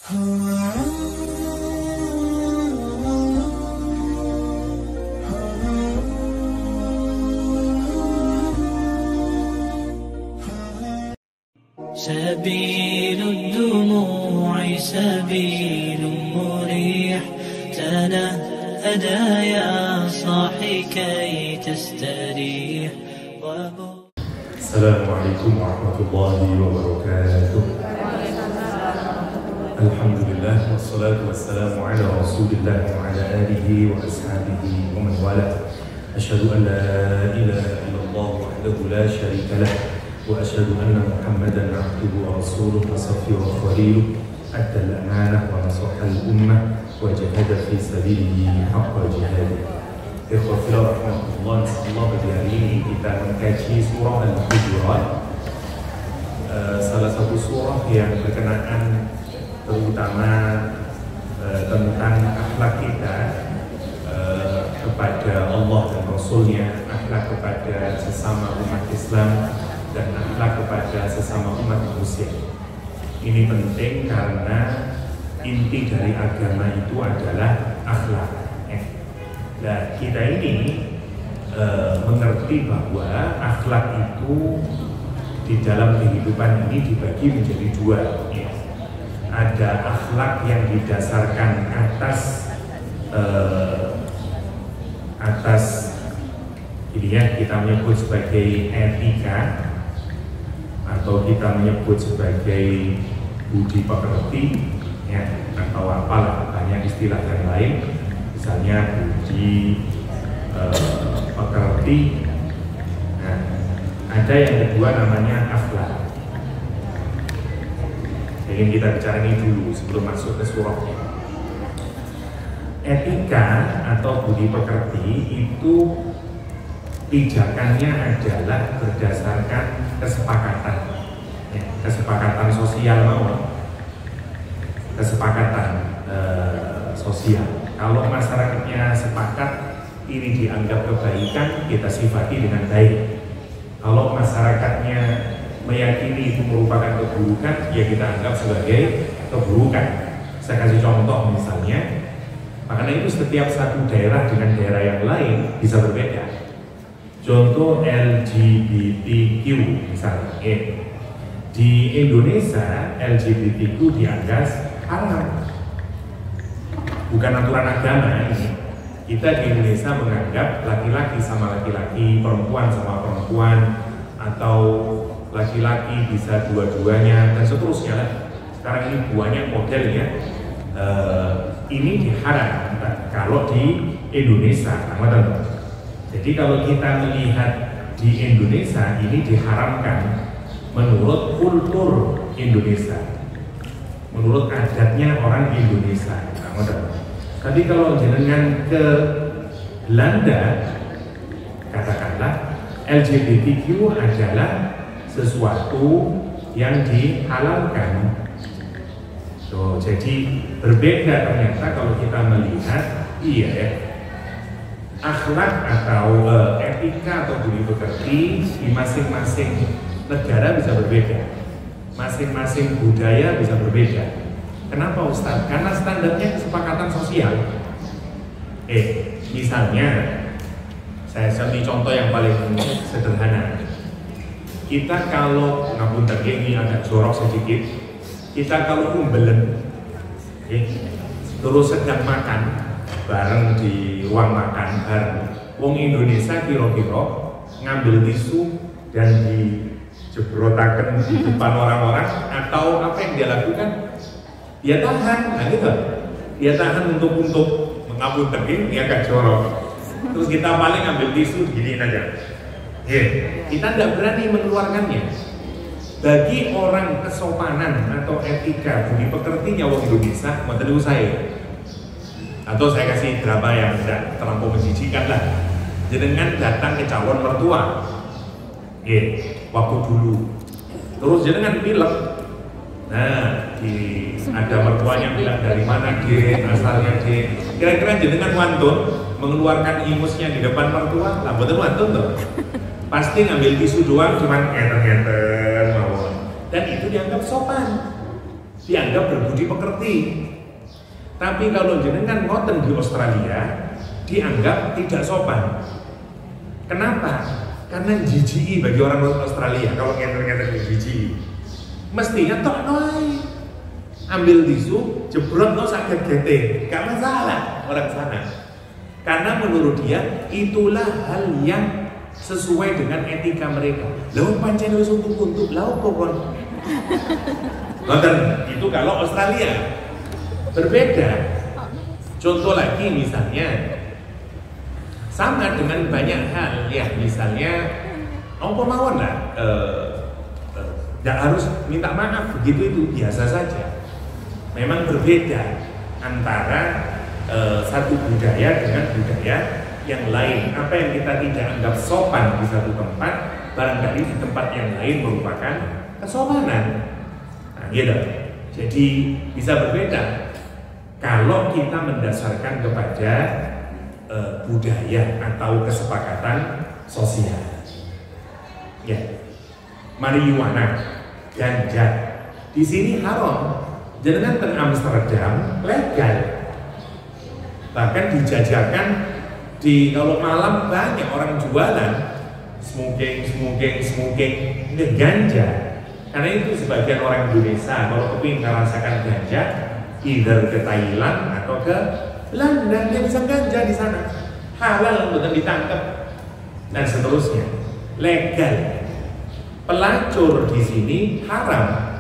سبيل الدموع سبيل مريح تنهدى يا صاحي كي تستريح. السلام عليكم ورحمة الله وبركاته. الحمد لله والصلاة والسلام على رسول الله وعلى آله وأصحابه ومن والاه. أشهد أن لا إله إلا الله وحده لا شريك له وأشهد أن محمدا عبده ورسوله وصفيه وخليله أدى الأمانة ونصح الأمة وجاهد في سبيله حق جهاده. Ikhwafillah rahmatullah, insyaallah pada hari ini kita mengkaji surah Al-Hujurat, salah satu surah yang berkenaan terutama tentang akhlak kita kepada Allah dan Rasulnya, akhlak kepada sesama umat Islam dan akhlak kepada sesama umat manusia. Ini penting karena inti dari agama itu adalah akhlak. Nah, kita ini mengerti bahwa akhlak itu di dalam kehidupan ini dibagi menjadi dua. Ada akhlak yang didasarkan atas ini ya, kita menyebut sebagai etika atau kita menyebut sebagai budi pekerti ya, atau apalah, banyak istilah yang lain. Misalnya budi pekerti. Nah, ada yang kedua namanya akhlak. Ingin kita bicara ini dulu sebelum masuk ke surahnya. Etika atau budi pekerti itu pijakannya adalah berdasarkan kesepakatan, ya, kesepakatan sosial kesepakatan sosial. Kalau masyarakatnya sepakat ini dianggap kebaikan, kita sifati dengan baik. Kalau masyarakatnya meyakini itu merupakan keburukan, ya kita anggap sebagai keburukan. Saya kasih contoh misalnya, makanya itu setiap satu daerah dengan daerah yang lain bisa berbeda. Contoh LGBTQ misalnya, di Indonesia LGBTQ dianggap haram. Bukan aturan agama ini. Kita di Indonesia menganggap laki-laki sama laki-laki, perempuan sama perempuan, atau laki-laki bisa dua-duanya dan seterusnya lah. Sekarang ini banyak modelnya. Ini diharamkan kalau di Indonesia. Jadi kalau kita melihat di Indonesia ini diharamkan menurut kultur Indonesia, menurut adatnya orang Indonesia. Tapi kalau jenengan ke Belanda, katakanlah LGBTQ adalah sesuatu yang dihalalkan. So, jadi berbeda ternyata kalau kita melihat, iya ya, akhlak atau etika atau budi pekerti di masing-masing negara bisa berbeda, masing-masing budaya bisa berbeda. Kenapa Ustaz? Karena standarnya kesepakatan sosial. Misalnya, saya kasih contoh yang paling sederhana. Kita kalau ngapunten ini agak jorok sedikit, kita kalau umbelen, terus sedang makan bareng di ruang makan bareng, wong Indonesia kira-kira ngambil tisu dan dijebrotaken di depan orang-orang, atau apa yang dia lakukan? Dia tahan, nah gitu. Dia tahan untuk mengapunten ini agak jorok. Terus kita paling ambil tisu giniin aja. Kita tidak berani mengeluarkannya. Bagi orang kesopanan atau etika budi pekertinya wong Indonesia, mau saya. Atau saya kasih drama yang tidak terlampau menjijikan lah. Jenengan datang ke calon mertua, waktu dulu. Terus jenengan bilang, nah, ada mertuanya bilang dari mana asalnya kira-kira jenengan wantun mengeluarkan imusnya di depan mertua, lah betul wantun tuh. Pasti ngambil tisu doang, cuman ngeten mawon. Dan itu dianggap sopan. dianggap berbudi pekerti. Tapi kalau jenengan ngoten di Australia, dianggap tidak sopan. Kenapa? Karena jijiki bagi orang Australia kalau ngenter-ngenter jijiki. Mestinya tok noi. Ambil tisu, jebrot no sakit gete, gak masalah orang sana. Karena menurut dia itulah hal yang sesuai dengan etika mereka. Lalu pancen wis untuk lalu pokok. Ngoten, itu kalau Australia. Berbeda. Contoh lagi misalnya sama dengan banyak hal ya, misalnya apa mawon lah, tidak harus minta maaf begitu, itu biasa saja. Memang berbeda antara satu budaya dengan budaya yang lain. Apa yang kita tidak anggap sopan di satu tempat, barangkali di tempat yang lain merupakan kesopanan. Nah, gitu. Jadi bisa berbeda kalau kita mendasarkan kepada budaya atau kesepakatan sosial. Ya, marijuana, ganja, di sini haram. Jangan ke Amsterdam legal, bahkan dijajakan di kalau malam banyak orang jualan smoking ini ganja. Karena itu sebagian orang Indonesia kalau kepingin merasakan ganja, either ke Thailand atau ke Belanda, dia bisa ganja di sana, halal betul ditangkap dan seterusnya, legal. Pelacur di sini haram.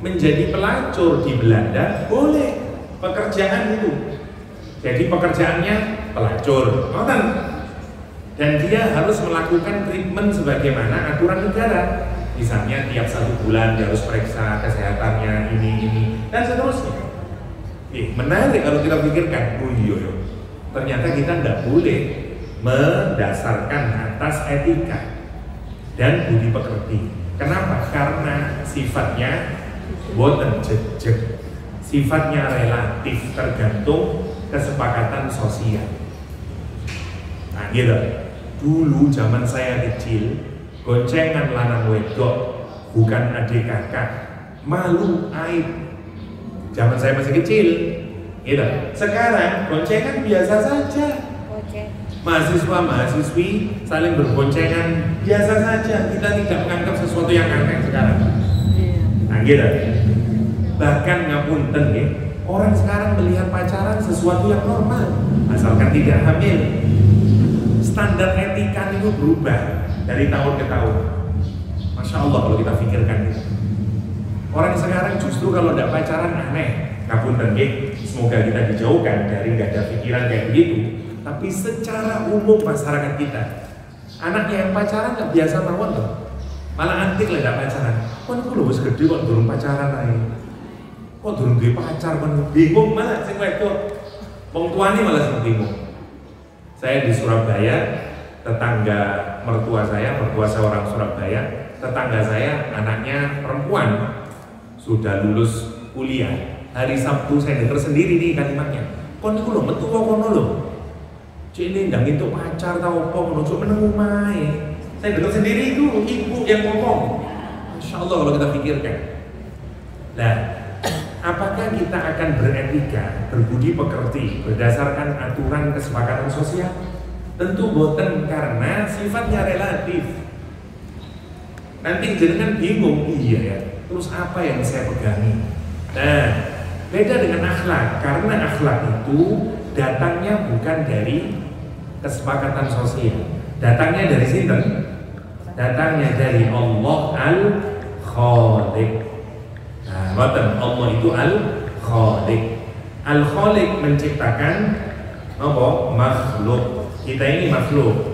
Menjadi pelacur di Belanda boleh, pekerjaan itu. Jadi pekerjaannya pelacur, dan dia harus melakukan treatment sebagaimana aturan negara. Misalnya tiap 1 bulan dia harus periksa kesehatannya ini dan seterusnya. Menarik kalau kita pikirkan. Oh iya, ternyata kita tidak boleh mendasarkan atas etika dan budi pekerti. Kenapa? Karena sifatnya boten jejeg, sifatnya relatif, tergantung kesepakatan sosial. Nah gitu. Dulu zaman saya kecil, goncengan lanang wedok bukan adik kakak, malu, aib. Zaman saya masih kecil, gitu. Sekarang goncengan biasa saja. Mahasiswa-mahasiswi saling berboncengan biasa saja. Kita tidak menganggap sesuatu yang aneh sekarang. Nah gitu. Bahkan ngapunten ya, orang sekarang melihat pacaran sesuatu yang normal, asalkan tidak hamil. Standar etika itu berubah dari tahun ke tahun. Masya Allah kalau kita pikirkan itu. Orang sekarang justru kalau tidak pacaran aneh. Ngapunten ya, semoga kita dijauhkan dari nggak ada pikiran kayak begitu. Tapi secara umum masyarakat kita, anaknya yang pacaran nggak biasa mawon loh. Malah antik lah nggak pacaran. Kok lu wis gede kok durung pacaran aja. Kok durung duwe pacar kan bingung malah sing wedok. Wong tuane malah sing bingung. Saya di Surabaya, tetangga mertua saya orang Surabaya, tetangga saya anaknya perempuan sudah lulus kuliah. Hari Sabtu saya dengar sendiri nih kalimatnya. Kon niku lho metu kok kono lho. Cek ini ndang itu pacar tau apa ngono cuk meneng omahe. Saya dengar sendiri itu ibu yang ngomong. Masya Allah kalau kita pikirkan. Nah, apakah kita akan beretika, berbudi pekerti berdasarkan aturan kesepakatan sosial? Tentu boten, karena sifatnya relatif. Nanti jenengan bingung, iya ya, terus apa yang saya pegangi? Nah, beda dengan akhlak, karena akhlak itu datangnya bukan dari kesepakatan sosial. Datangnya dari sini, datangnya dari Allah Al-Khaliq. Nah, Allah itu Al-Khaliq. Al-Khaliq menciptakan apa? Makhluk. Kita ini makhluk.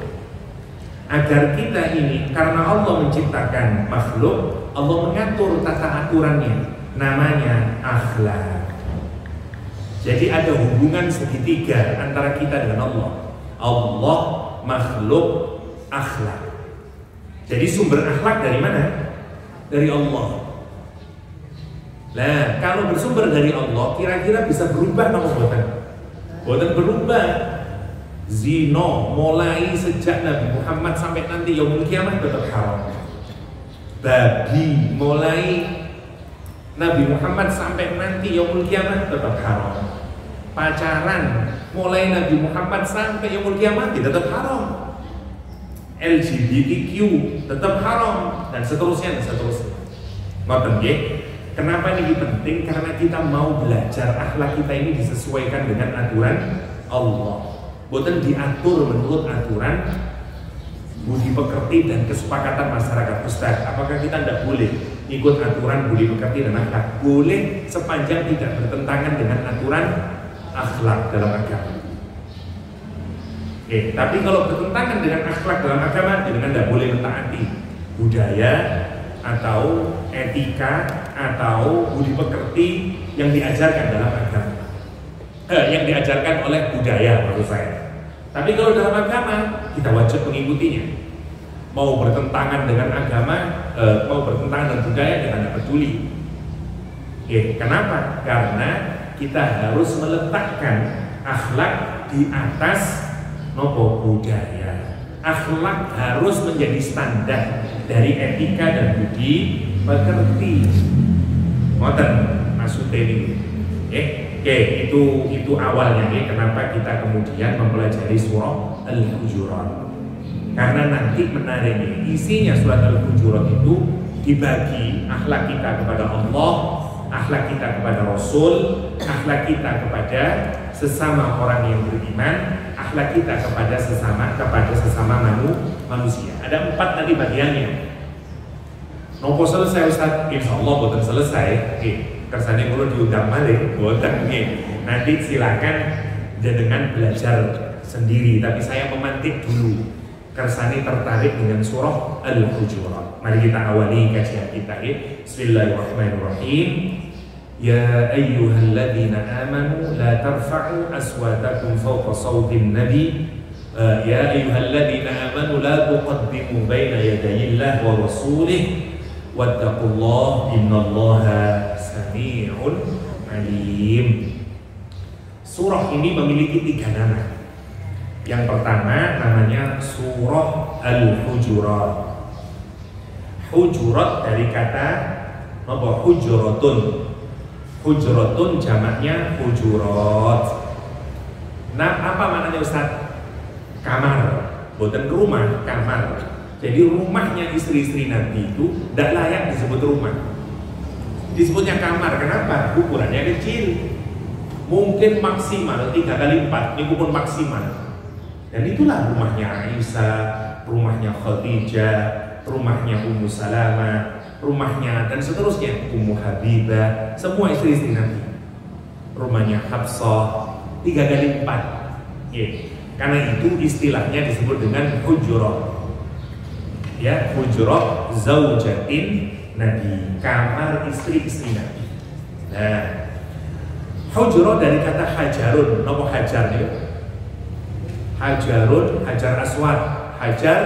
Agar kita ini, karena Allah menciptakan makhluk, Allah mengatur tata aturannya, namanya akhlak. Jadi ada hubungan segitiga antara kita dengan Allah. Allah, makhluk, akhlak. Jadi sumber akhlak dari mana? Dari Allah. Nah, kalau bersumber dari Allah, kira-kira bisa berubah apa buatan? Buatan berubah. Zino mulai sejak Nabi Muhammad sampai nanti yaumul kiamat tetap haram. Babi mulai Nabi Muhammad sampai nanti yaumul kiamat tetap haram. Pacaran mulai Nabi Muhammad sampai yaumul kiamat tetap haram. LGBTQ tetap haram dan seterusnya dan seterusnya. Ngoten nggih. Kenapa ini penting? Karena kita mau belajar akhlak kita ini disesuaikan dengan aturan Allah. Boten diatur menurut aturan budi pekerti dan kesepakatan masyarakat. Ustaz, apakah kita tidak boleh ikut aturan budi pekerti dan akhlak? Boleh sepanjang tidak bertentangan dengan aturan akhlak dalam agama. Tapi kalau bertentangan dengan akhlak dalam agama, dengan tidak boleh mentaati budaya atau etika atau budi pekerti yang diajarkan dalam agama, yang diajarkan oleh budaya maksud saya. Tapi kalau dalam agama kita wajib mengikutinya. Mau bertentangan dengan agama, mau bertentangan dengan budaya, kita tidak peduli. Kenapa? Karena kita harus meletakkan akhlak di atas budaya. Akhlak harus menjadi standar dari etika dan budi pekerti. Ngoten maksudnya ini. Itu awalnya kenapa kita kemudian mempelajari surah Al-Hujurat. Karena nanti menariknya isinya surat Al-Hujurat itu dibagi akhlak kita kepada Allah, akhlak kita kepada Rasul, akhlak kita kepada sesama orang yang beriman, akhlak kita kepada sesama manusia. Ada 4 tadi bagiannya. Nopo selesai Ustaz? Insya Allah boten selesai. Kersane perlu diundang balik, boten. Nanti silakan dengan belajar sendiri. Tapi saya memantik dulu. Kersane tertarik dengan surah Al-Hujurat. Mari kita awali kajian kita. Bismillahirrahmanirrahim. Ya ayyuhalladzina amanu la tarfa'u aswatakum fawqa sawtin nabi. Ya ayyuhalladzina amanu la tuqaddimu baina yadayillahi wa rasulih. Wattaqullaha innallaha sami'un alim. Surah ini memiliki 3 nama. Yang pertama namanya surah Al-Hujurat. Hujurat dari kata hujuratun. Hujuratun jamaknya hujurat. Nah, apa maknanya Ustaz? Kamar. Bukan rumah, kamar. Jadi rumahnya istri-istri Nabi itu tidak layak disebut rumah. Disebutnya kamar. Kenapa? Ukurannya kecil. Mungkin maksimal 3x4. Ini pun maksimal. Dan itulah rumahnya Aisyah, rumahnya Khadijah, rumahnya Ummu Salamah, rumahnya dan seterusnya Ummu Habibah, semua istri-istri Nabi. Rumahnya Hafsah 3x4. Karena itu istilahnya disebut dengan hujurat. Hujurat zaujatin Nabi, kamar istri-istri Nabi. Nah, hujurat dari kata hajarun. Napa hajar nih? Hajarun, hajar aswad, hajar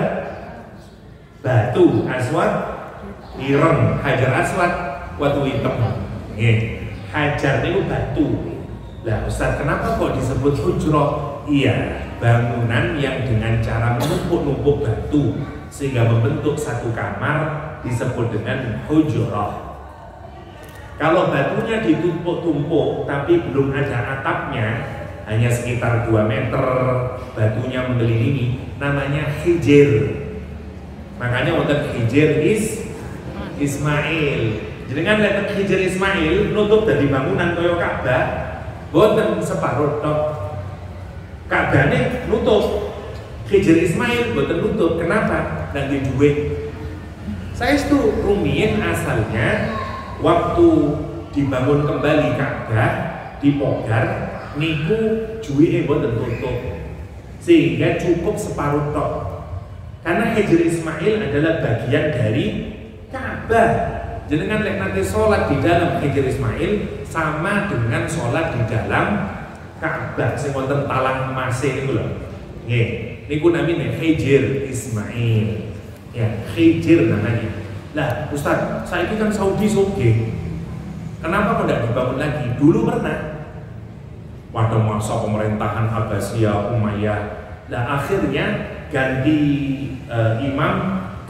batu, aswad ireng, hajar aswad watu hitam. Hajar itu batu. Lah Ustaz, kenapa kok disebut hujurat? Iya, bangunan yang dengan cara menumpuk-numpuk batu sehingga membentuk satu kamar disebut dengan hujurat. Kalau batunya ditumpuk-tumpuk tapi belum ada atapnya, hanya sekitar 2 meter, batunya mengelilingi, namanya hijir. Makanya untuk hijir Ismail. Jadi kan lihat hijir Ismail nutup dari bangunan kaya Ka'bah, boten separuh tok. Ka'bahnya nutup, hijir Ismail boten nutup. Kenapa? Dan di duit. Saya itu rumiyin asalnya waktu dibangun kembali Ka'bah di Pogar, niku juwike boten tutup sehingga cukup separuh tok. Karena hijir Ismail adalah bagian dari Ka'bah. Jenengan lek nanti sholat di dalam hijir Ismail sama dengan sholat di dalam Ka'bah. Sing wonten talang emasé niku lho. Nggih, niku namanya hijir Ismail. Ya, hijir namanya. Lah, Ustaz, saya itu kan Saudi sugih. Kenapa kok tidak dibangun lagi? Dulu pernah. Pada masa pemerintahan Abbasiyah Umayyah. Nah akhirnya ganti imam,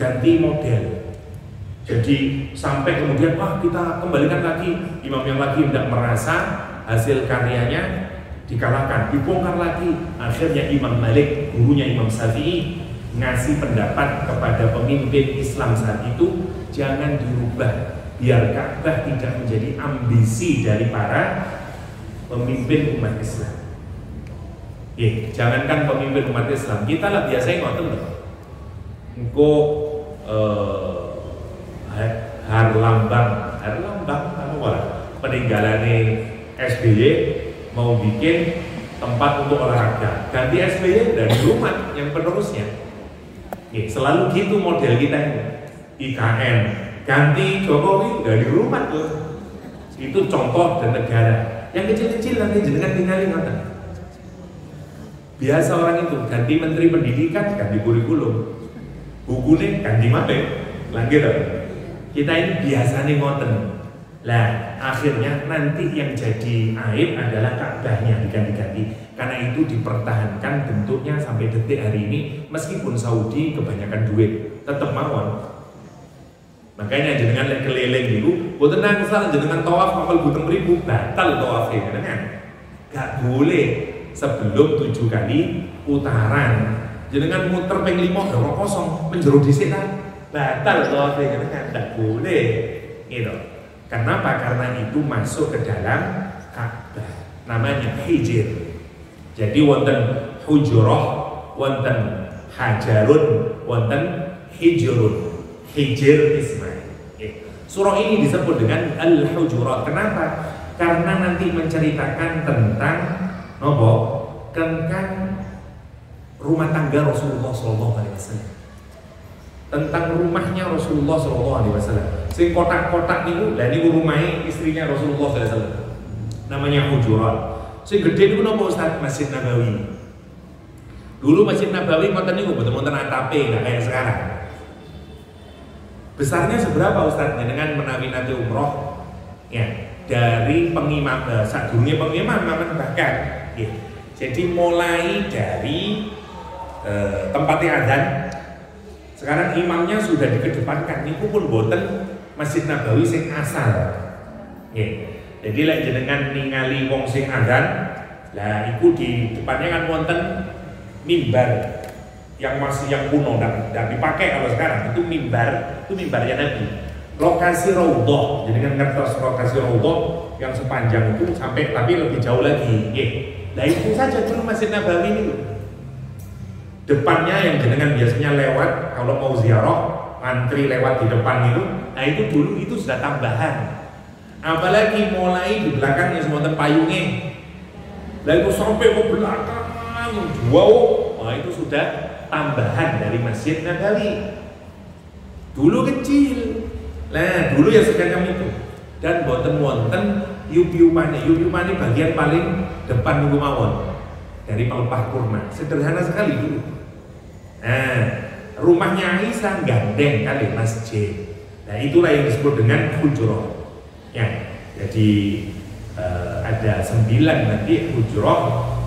ganti model. Jadi sampai kemudian wah kita kembalikan lagi, imam yang lagi tidak merasa hasil karyanya dikalahkan, dibongkar lagi. Akhirnya Imam Malik, gurunya Imam Syafi'i, ngasih pendapat kepada pemimpin Islam saat itu, jangan dirubah biar Ka'bah tidak menjadi ambisi dari para pemimpin umat Islam. Jangankan pemimpin umat Islam, kita lah biasanya ngoten loh. Engko Harlambang peninggalannya SBY mau bikin tempat untuk olahraga, ganti SBY dari rumah yang penerusnya. Selalu gitu model kita ini. IKN ganti Jokowi dari rumah tuh. Itu contoh dan negara. Yang kecil-kecil nanti jenengan tinggalin ngoten. Biasa orang itu ganti menteri pendidikan, ganti kurikulum, bukunya ganti mape, lagi gitu. Kita ini biasanya ngoten. Lah akhirnya nanti yang jadi aib adalah Ka'bahnya diganti-ganti. Karena itu dipertahankan bentuknya sampai detik hari ini, meskipun Saudi kebanyakan duit tetap mawon. Makanya jenengan lek keliling dulu, boten nang salah jenengan tawaf mapal buteng ribu batal tawafnya jenengan. Gak boleh sebelum 7 kali putaran. Jenengan muter ping 5 dorong kosong menjero dhisik ta. Batal tawafnya jenengan, gak boleh. Gitu. Kenapa? Karena itu masuk ke dalam Ka'bah. Namanya hijir. Jadi wonten hujurah, wonten hajarun, wonten hijrun. Hijir Ismail. Surah ini disebut dengan Al-Hujurat. Kenapa? Karena nanti menceritakan tentang tentang rumah tangga Rasulullah SAW. Tentang rumahnya Rasulullah SAW. Sing kotak-kotak niku, lah niku rumahnya istrinya Rasulullah SAW. Namanya Hujurat. Sing gede niku napa Ustaz? Masjid Nabawi. Dulu Masjid Nabawi ngoten niku mboten-mboten atape, enggak kayak sekarang. Besarnya seberapa Ustaz? Dengan menawi nanti umroh ya, dari pengimam sadurunge pengimam bahkan ya. Jadi mulai dari tempatnya adzan, sekarang imamnya sudah dikedepankan. Niku pun boten Masjid Nabawi sing asal ya. Jadi lek jenengan ningali wong sing adzan, lah iku di depannya kan wonten mimbar yang masih yang kuno dan dipakai kalau sekarang itu mimbarnya Nabi. Lokasi Raudhah, jadi kan ngertos lokasi Raudhah yang sepanjang itu sampai tapi lebih jauh lagi. Nah itu saja dulu Masjid Nabawi itu. Depannya yang jenengan biasanya lewat kalau mau ziarah, antri lewat di depan itu. Nah itu dulu itu sudah tambahan. Apalagi mulai di belakangnya semua payungnya. Lah itu sampai ke belakang, wow, wah itu sudah tambahan dari Masjid Nabawi. Dulu kecil. Nah, dulu ya semacam itu. Dan boten wonten yup-yupane. Yup-yupane bagian paling depan niku mawon. Dari pelepah kurma. Sederhana sekali dulu. Nah, rumahnya Aisyah gandeng kali masjid. Nah, itulah yang disebut dengan hujurah. Ya, jadi ada 9 nanti hujurah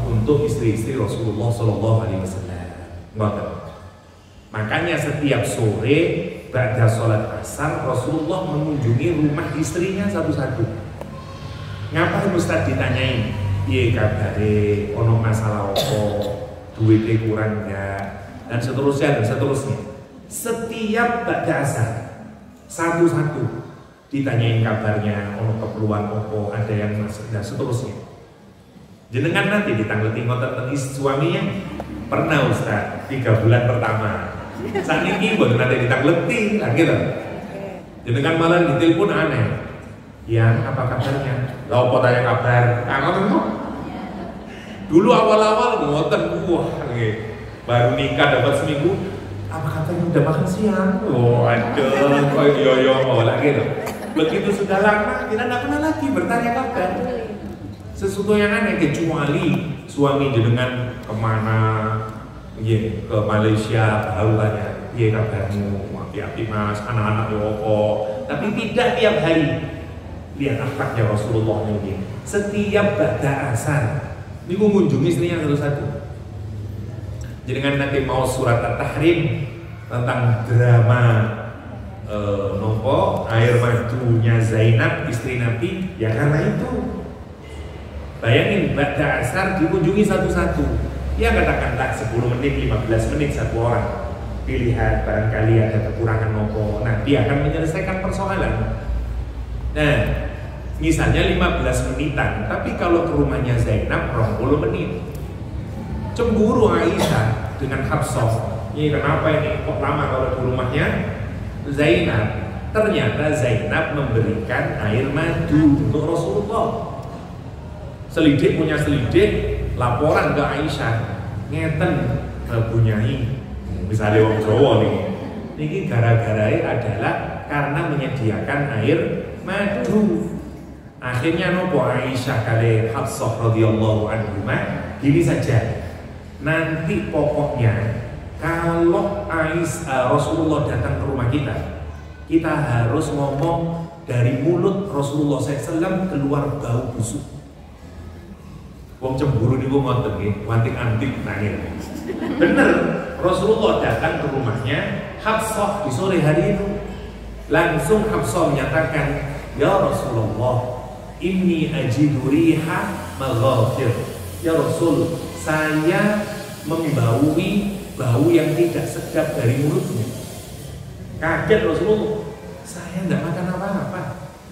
untuk istri-istri Rasulullah SAW. Makanya setiap sore ba'da sholat asar Rasulullah mengunjungi rumah istrinya satu-satu. Ngapain Ustaz ditanyain? Iya kabare, ono masalah apa, duitnya kurang enggak, dan seterusnya dan seterusnya. Setiap ba'da asar satu-satu ditanyain kabarnya, ono keperluan apa, ada yang masuk dan seterusnya. Jenengan nanti ditangleti ngoten suaminya. Pernah Ustaz, 3 bulan pertama. Saat ini buat nanti ditakleti, lagi loh. Jenengan malah ditelepon aneh. Ya, apa kabarnya? Lah apa tanya kabar? Ngoten kok. Dulu awal-awal ngoten, wah, baru nikah dapat seminggu. Apa kabarnya udah makan siang? Oh, aduh, kok yo mau lagi loh. Begitu sudah lama, kita tidak pernah lagi bertanya kabar. Sesuatu yang aneh kecuali suami jenengan kemana, ke Malaysia, baru tanya, iya kabarmu, api-api mas, anak-anak yopo. Tapi tidak tiap hari. Lihat akhlaknya Rasulullah ini. Setiap ba'da asar, ini mengunjungi istrinya satu-satu. Jenengan nanti mau surat At-Tahrim tentang drama nopo air madunya Zainab istri Nabi, ya karena itu. Bayangin ba'da asar dikunjungi satu-satu. Ya katakanlah 10 menit, 15 menit satu orang. Pilihan barangkali ada kekurangan nopo, Nabi akan menyelesaikan persoalan. Nah, misalnya 15 menitan, tapi kalau ke rumahnya Zainab 20 menit. Cemburu Aisyah dengan Hafsah. Ini kenapa ini kok lama kalau di rumahnya Zainab? Ternyata Zainab memberikan air madu untuk Rasulullah. Selidik punya selidik, laporan ke Aisyah, ngeten bunyai, misalnya wong Jawa nih, ini gara-gara adalah karena menyediakan air madu. Akhirnya nopo Aisyah kali Hafsah radhiyallahu anhuma, gini saja, nanti pokoknya kalau Rasulullah datang ke rumah kita harus ngomong dari mulut Rasulullah SAW keluar bau busuk. Wong cemburu niku ngoten nggih, wantik-antik nangis. Bener, Rasulullah datang ke rumahnya Hafsah di sore hari itu. Langsung Hafsah menyatakan, "Ya Rasulullah, inni ajidu riha maghafir." Ya Rasul, saya membaui bau yang tidak sedap dari mulutnya. Kaget Rasulullah, saya enggak makan apa-apa.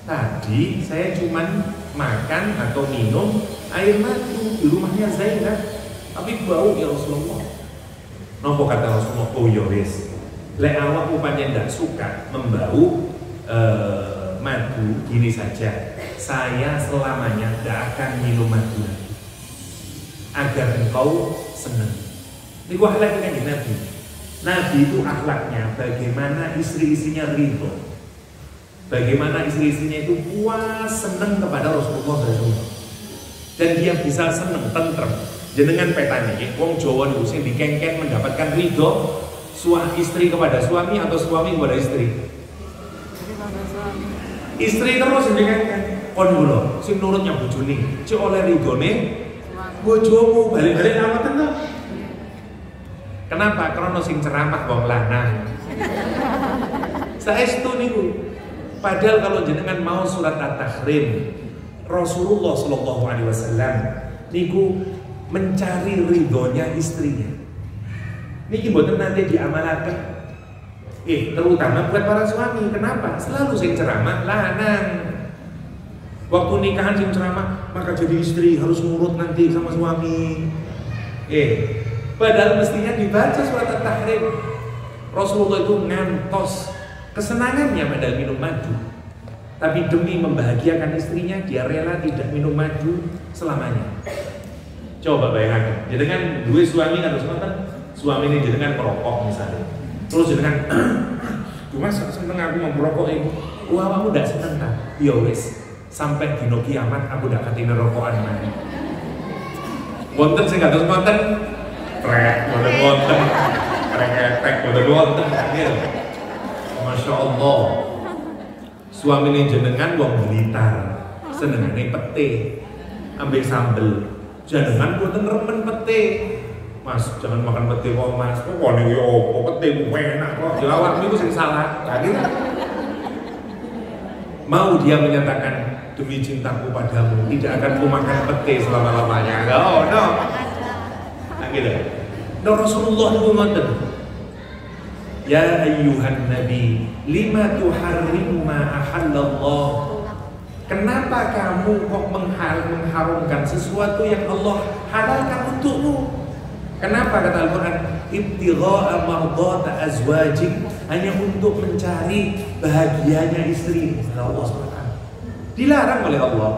Tadi saya cuman makan atau minum air madu di rumahnya Zainab, tapi bau ya Rasulullah. Nopo kata Rasulullah, oh ya wis, lek awak rupanya ndak suka membau madu, gini saja, saya selamanya ndak akan minum madu lagi, agar engkau senang. Ini gua akhlaknya kan Nabi. Nabi itu akhlaknya bagaimana istri-istrinya ridho, bagaimana istri-istrinya itu puas senang kepada Rasulullah SAW. Dan dia bisa seneng, tentrem. Jenengan petani, wong Jawa niku sing dikengken mendapatkan ridho istri kepada suami atau suami kepada istri. Istri terus dikengken. Kon kula sing nurutnya bojone, cek oleh ridhone bojomu, balik-balik nama tenang. Kenapa? Karena sing ceramah wong lanang. Saestu niku. Padahal kalau jenengan mau surat At-Tahrim, Rasulullah Shallallahu Alaihi Wasallam niku mencari ridhonya istrinya. Niki mboten nanti diamalaken. Terutama buat para suami. Kenapa? Selalu sing ceramah lanang. Waktu nikahan sing ceramah, maka jadi istri harus nurut nanti sama suami. Padahal mestinya dibaca surat At-Tahrim. Rasulullah itu ngantos kesenangannya padahal minum madu, tapi demi membahagiakan istrinya dia rela tidak minum madu selamanya. Coba bayangkan, jenengan dua suami atau suami ini jenengan merokok misalnya, terus jenengan cuma seneng aku mau merokok ini, wah kamu udah seneng kan? Ya wes, sampai dino kiamat aku udah katine rokokan mana. Wonten sing kados wonten trek, wonten trek, wonten akhir. Masya Allah, suami ini jenengan wong Blitar, senengane pete, ambil sambel. Jenengan boten remen pete, Mas jangan makan pete kok Mas. Kok nih yo, pete enak kok. Jawab niku sing salah. Lagi mau dia menyatakan demi cintaku padamu tidak akan kumakan pete selama-lamanya. No. Nah gitu. Rasulullah itu ngoten. Ya ayyuhan nabi, lima tuharrimu ma ahallallah. Kenapa kamu kok mengharumkan sesuatu yang Allah halalkan untukmu? Kenapa kata Al-Quran? Ibtigha'a mardata azwajik, hanya untuk mencari bahagianya istri. Allah SWT dilarang oleh Allah.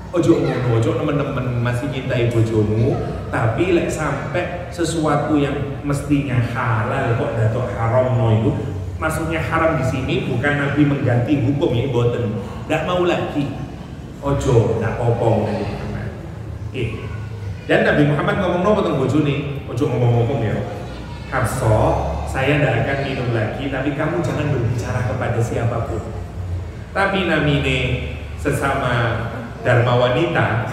Ojo ngono, ojo teman-teman masih nyintai bojomu, tapi lek sampai sesuatu yang mestinya halal kok datuk haram no itu. Maksudnya haram di sini bukan Nabi mengganti hukum ya, boten. Nggak mau lagi. Ojo, nggak popong lagi. Dan Nabi Muhammad ngomong no tentang bojone, ojo ngomong-ngomong ya. Hafsah, saya nggak akan minum lagi, tapi kamu jangan berbicara kepada siapapun. Tapi namine sesama dharma wanita,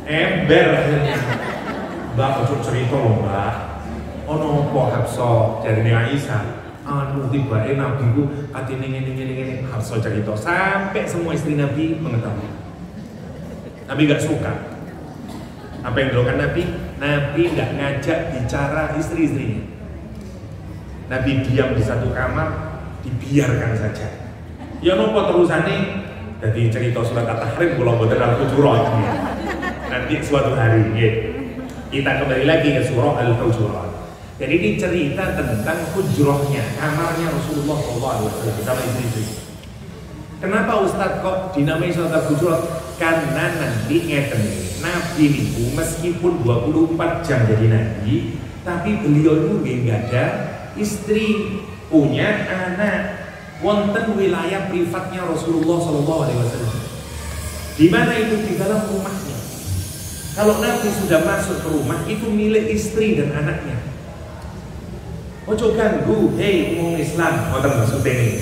ember akhirnya. Mbak ojo cerita loh mbak. Ono po Hafsah dari Aisyah, tiba Nabi ku katene ngene harus cerita sampai semua istri Nabi mengetahui. Nabi gak suka. Apa yang dilakukan Nabi? Nabi gak ngajak bicara istri-istrinya. Nabi diam di satu kamar, dibiarkan saja. Ya nopo terusane jadi cerita surat At-Tahrim kula boten Al-Hujurat. Nanti suatu hari nggih. Kita kembali lagi ke surah Al-Hujurat. Jadi ini cerita tentang hujrahnya, kamarnya Rasulullah SAW bersama istri-istri. Kenapa Ustadz kok dinamai surat Al-Hujurat? Karena nanti ngeten Nabi itu meskipun 24 jam jadi Nabi, tapi beliau itu nggak ada istri, punya anak. Wonten wilayah privatnya Rasulullah SAW. Di mana itu? Di dalam rumahnya. Kalau Nabi sudah masuk ke rumah, itu milik istri dan anaknya. Ojo ganggu, hei umum Islam, ngoten maksudnya ini.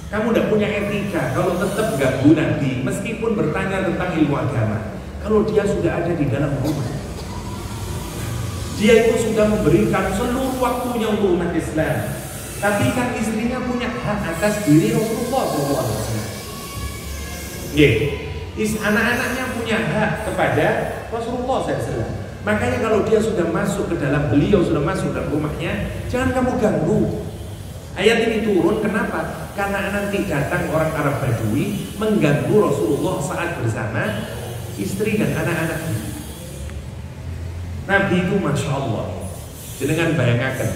Kamu tidak punya etika kalau tetap ganggu Nabi, meskipun bertanya tentang ilmu agama. Kalau dia sudah ada di dalam rumah, dia itu sudah memberikan seluruh waktunya untuk umat Islam. Tapi kan istrinya punya hak atas diri Rasulullah SAW. Anak-anaknya punya hak kepada Rasulullah SAW. Makanya kalau dia sudah masuk ke dalam, beliau sudah masuk dalam rumahnya, jangan kamu ganggu. Ayat ini turun kenapa? Karena nanti datang orang Arab Badui mengganggu Rasulullah saat bersama istri dan anak-anaknya. Nabi itu Masya Allah, dengan bayangkan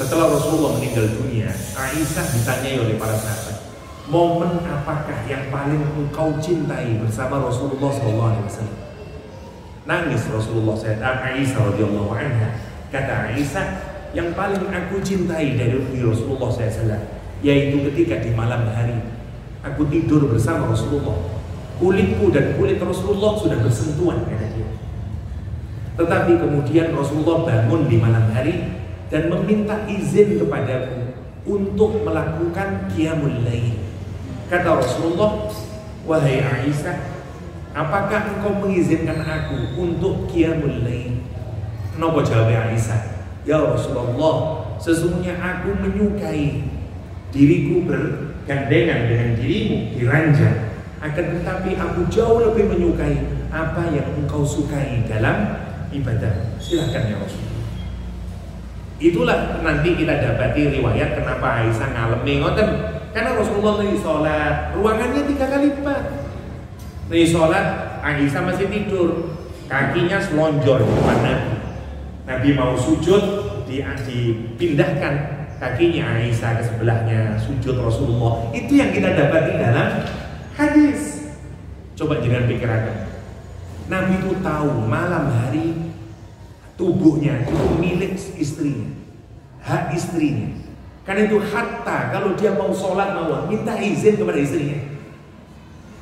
setelah Rasulullah meninggal dunia, Aisyah ditanyai oleh para sahabat, momen apakah yang paling engkau cintai bersama Rasulullah SAW? Nangis Rasulullah Aisyah radhiyallahu anha. Kata Aisyah, yang paling aku cintai dari Rasulullah SAW, yaitu ketika di malam hari aku tidur bersama Rasulullah, kulitku dan kulit Rasulullah sudah bersentuhan, kata dia. Tetapi kemudian Rasulullah bangun di malam hari dan meminta izin kepadaku untuk melakukan qiyamul lail. Kata Rasulullah, wahai Aisyah, apakah engkau mengizinkan aku untuk qiyamul lail? Napa jawab Aisyah? Ya Rasulullah, sesungguhnya aku menyukai diriku bergandengan dengan dirimu di ranjang. Akan tetapi aku jauh lebih menyukai apa yang engkau sukai dalam ibadah. Silahkan ya Rasulullah. Itulah nanti kita dapati riwayat kenapa Aisyah ngalami ngoten. Karena Rasulullah lagi sholat, ruangannya 3 kali lipat. Lagi sholat, Aisyah masih tidur, kakinya selonjor di depan Nabi. Nabi mau sujud, dipindahkan kakinya Aisyah ke sebelahnya, sujud Rasulullah. Itu yang kita dapati dalam hadis. Coba jangan pikirkan. Nabi itu tahu malam hari tubuhnya itu milik istrinya, hak istrinya. Karena itu hatta kalau dia mau sholat mawon minta izin kepada istrinya.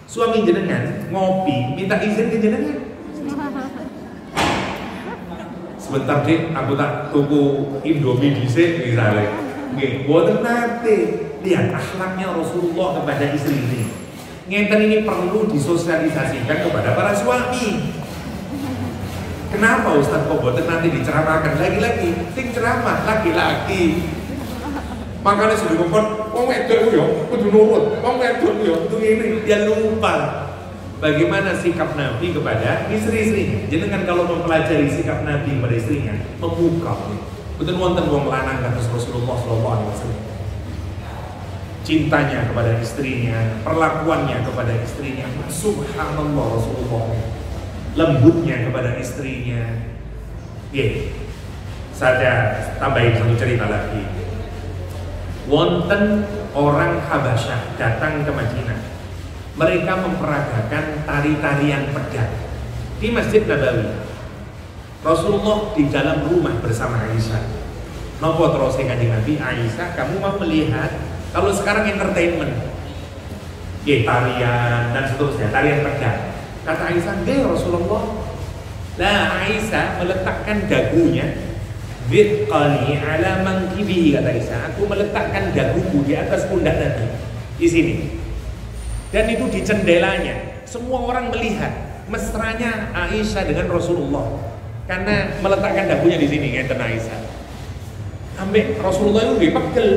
Suami jenengan ngopi minta izin ke jenengan. Sebentar deh, aku tak tuku Indomie dhisik misalnya. Nggih, boten nate. Lihat akhlaknya Rasulullah kepada istri ini. Ngeten ini perlu disosialisasikan kepada para suami. Kenapa Ustaz kok boten nanti diceramahkan lagi-lagi? Sing ceramah laki-laki. Makanya sudah ngomong, wong wedok yo kudu nurut, wong wedok yo kudu ngene. Dia lupa bagaimana sikap Nabi kepada istri-istrinya. Jangan kalau mempelajari sikap Nabi kepada istrinya, membuka. Betul wonten wong lanang kados Rasulullah SAW. Cintanya kepada istrinya, perlakuannya kepada istrinya, subhanallah Rasulullah. Lembutnya kepada istrinya. Saya tambahin satu cerita lagi. Wonten orang Habasyah datang ke Madinah. Mereka memperagakan tari-tarian pedang di Masjid Nabawi. Rasulullah di dalam rumah bersama Aisyah. Nopo terus kanjeng Nabi, Aisyah, kamu mau melihat kalau sekarang entertainment, tarian dan seterusnya, tarian pedang. Kata Aisyah, "Nggih Rasulullah." Lah Aisyah meletakkan dagunya Biqali ala mankibihi, kata Aisyah, aku meletakkan daguku di atas pundak Nabi di sini. Dan itu di jendelanya. Semua orang melihat mesranya Aisyah dengan Rasulullah karena meletakkan dagunya di sini, ngeten Aisyah. Ambek Rasulullah itu dipegel.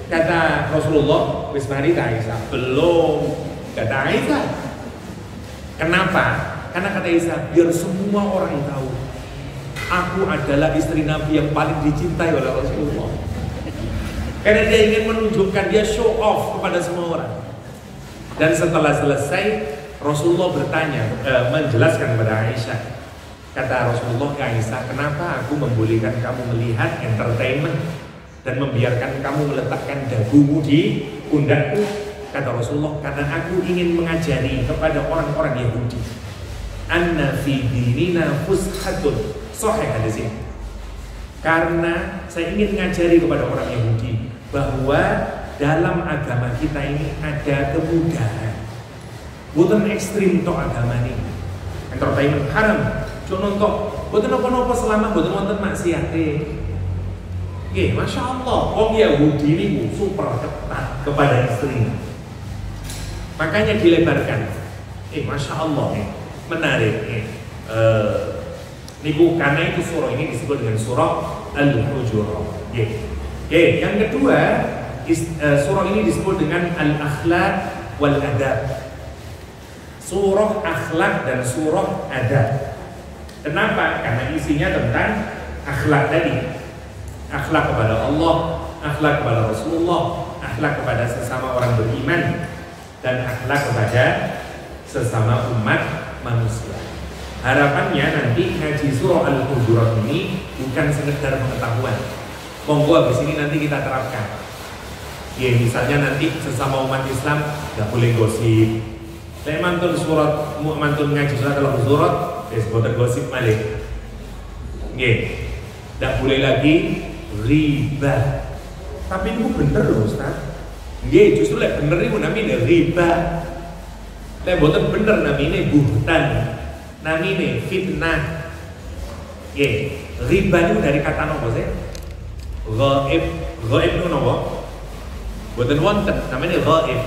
Kata Rasulullah, wis mari ta Aisyah. Belum. Kata Aisyah. Kenapa? Karena kata Aisyah, biar semua orang tahu aku adalah istri Nabi yang paling dicintai oleh Rasulullah. Karena dia ingin menunjukkan, dia show off kepada semua orang. Dan setelah selesai, Rasulullah bertanya, menjelaskan kepada Aisyah. Kata Rasulullah ke Aisyah, kenapa aku membolehkan kamu melihat entertainment dan membiarkan kamu meletakkan dagumu di pundakku? Kata Rasulullah, karena aku ingin mengajari kepada orang-orang Yahudi, anna fi dinina fushatun. Sahih hadis ini. Karena saya ingin mengajari kepada orang Yahudi bahwa dalam agama kita ini ada kemudahan. Bukan ekstrim tok agama ini. Entertainment haram. Cuma nonton, bukan apa-apa selama bukan nonton maksiat. Masya Allah, orang Yahudi ini super ketat kepada istri. Makanya dilebarkan. Masya Allah, menarik. Niku karena itu surah ini disebut dengan surah Al-Hujurat. Yang kedua, surah ini disebut dengan Al-Akhlaq wal Adab. Surah akhlak dan surah adab. Kenapa? Karena isinya tentang akhlak tadi. Akhlak kepada Allah, akhlak kepada Rasulullah, akhlak kepada sesama orang beriman, dan akhlak kepada sesama umat manusia. Harapannya nanti ngaji surah Al-Hujurat ini bukan sekedar pengetahuan. Monggo habis ini nanti kita terapkan. Misalnya nanti sesama umat Islam nggak boleh gosip. Saya mantun ngaji surat Al-Hujurat, boten gosip malik. Nggak boleh lagi riba. Tapi itu bener loh Ustaz. Justru lek bener itu namanya riba. Lek boten bener namanya buhtan. Namanya fitnah. Riba itu dari kata nopo sih? Ghaib itu nopo? Boten wonten, namanya ghaib.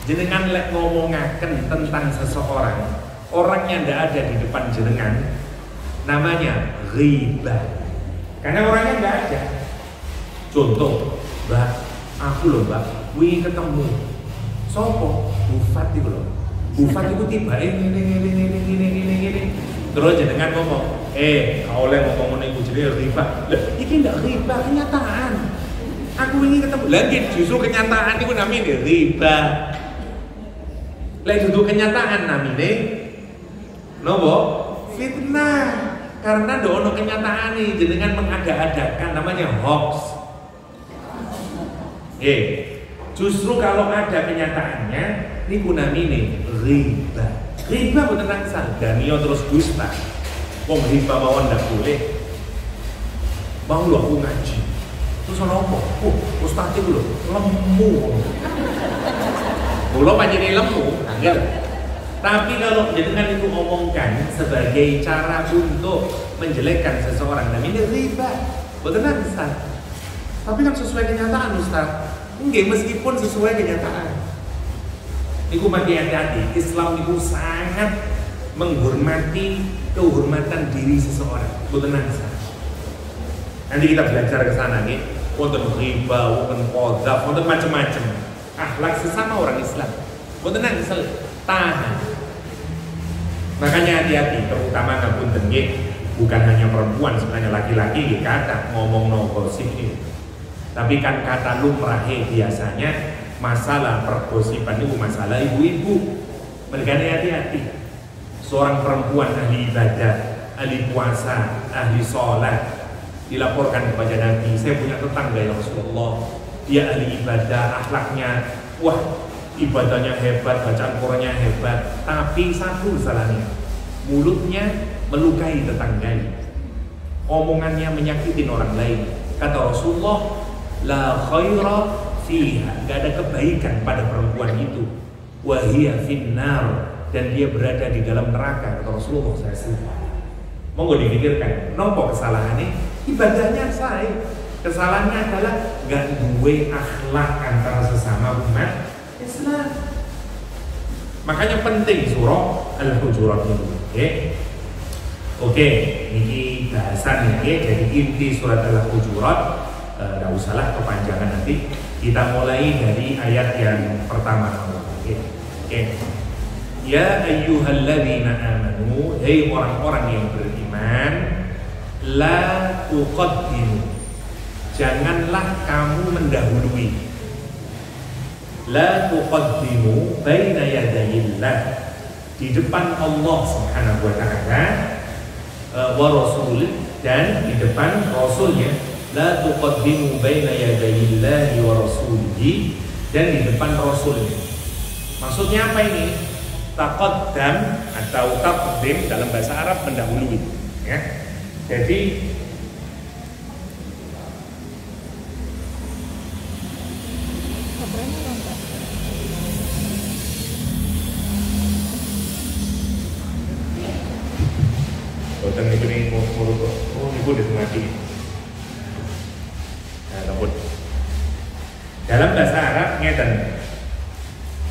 Jenengan lek ngomongaken tentang seseorang, orang yang tidak ada di depan jenengan, namanya riba. Karena orangnya tidak ada. Contoh, Mbak, aku loh Mbak, wingi ketemu sopo Bufat itu loh. Bufat itu tiba ini. Terus jenengan ngomong, kau oleh ngomong itu jadi riba. Lah, ini tidak riba, kenyataan. Aku ingin ketemu. Lagi justru kenyataan itu namanya riba. Lagi duduk kenyataan namanya nopo fitnah. Karena dono kenyataan nih jenengan mengada-adakan namanya hoax. Justru kalau ada kenyataannya niku namine riba. Riba boten nangsal, danio terus dusta. Wong riba mawon ndak boleh. Mau lu aku ngaji. Terus ana apa? Ustaz itu lho lemu. Kula panjenengan lemu, angel. Tapi kalau jenengan itu omongkan sebagai cara untuk menjelekkan seseorang, namanya riba. Boten nangsal. Tapi kan sesuai kenyataan Ustaz. Enggak, meskipun sesuai kenyataan. Niku mati hati-hati. Islam niku sangat menghormati kehormatan diri seseorang. Boten nangsal. Nanti kita belajar ke sana nih. Wonten riba, wonten qadzaf, wonten macam-macam. Akhlak sesama orang Islam. Boten nangsal. Tahan. Makanya hati-hati, terutama ngapunten nggih, bukan hanya perempuan, sebenarnya laki-laki kata ngomong no gosip ini. Tapi kan kata lumrah biasanya masalah pergosipan itu masalah ibu-ibu. Mereka hati-hati. Seorang perempuan ahli ibadah, ahli puasa, ahli sholat dilaporkan kepada Nabi, saya punya tetangga ya Rasulullah, dia ahli ibadah, akhlaknya wah ibadahnya hebat, bacaan Qur'annya hebat, tapi satu salahnya, mulutnya melukai tetangganya, omongannya menyakitin orang lain. Kata Rasulullah, la khaira fiha, gak ada kebaikan pada perempuan itu, wahia finnar, dan dia berada di dalam neraka. Kata Rasulullah SAW. Monggo dipikirkan, nopo kesalahannya? Ibadahnya saya. Kesalahannya adalah gak duwe akhlak antara sesama umat Islam. Makanya penting surah Al-Hujurat ini. Oke, ini bahasan ya. Jadi inti surat Al-Hujurat Nggak usahlah kepanjangan, nanti kita mulai dari ayat yang pertama. Oke. Ya ayyuhalladzina amanu, hei orang-orang yang beriman, la tuqaddimu, janganlah kamu mendahului, la tuqaddimu baina yadayillah, di depan Allah Subhanahu wa taala, wa rasul, dan di depan rasulnya, la tuqaddimu baina yadayillahi wa rasulihi, dan di depan rasulnya. Maksudnya apa ini? Taqaddam atau taqdim dalam bahasa Arab mendahului, ya. Jadi boten niku ning mulut kok. Oh niku dismati. Nah, lembut. Dalam bahasa Arab ngeten.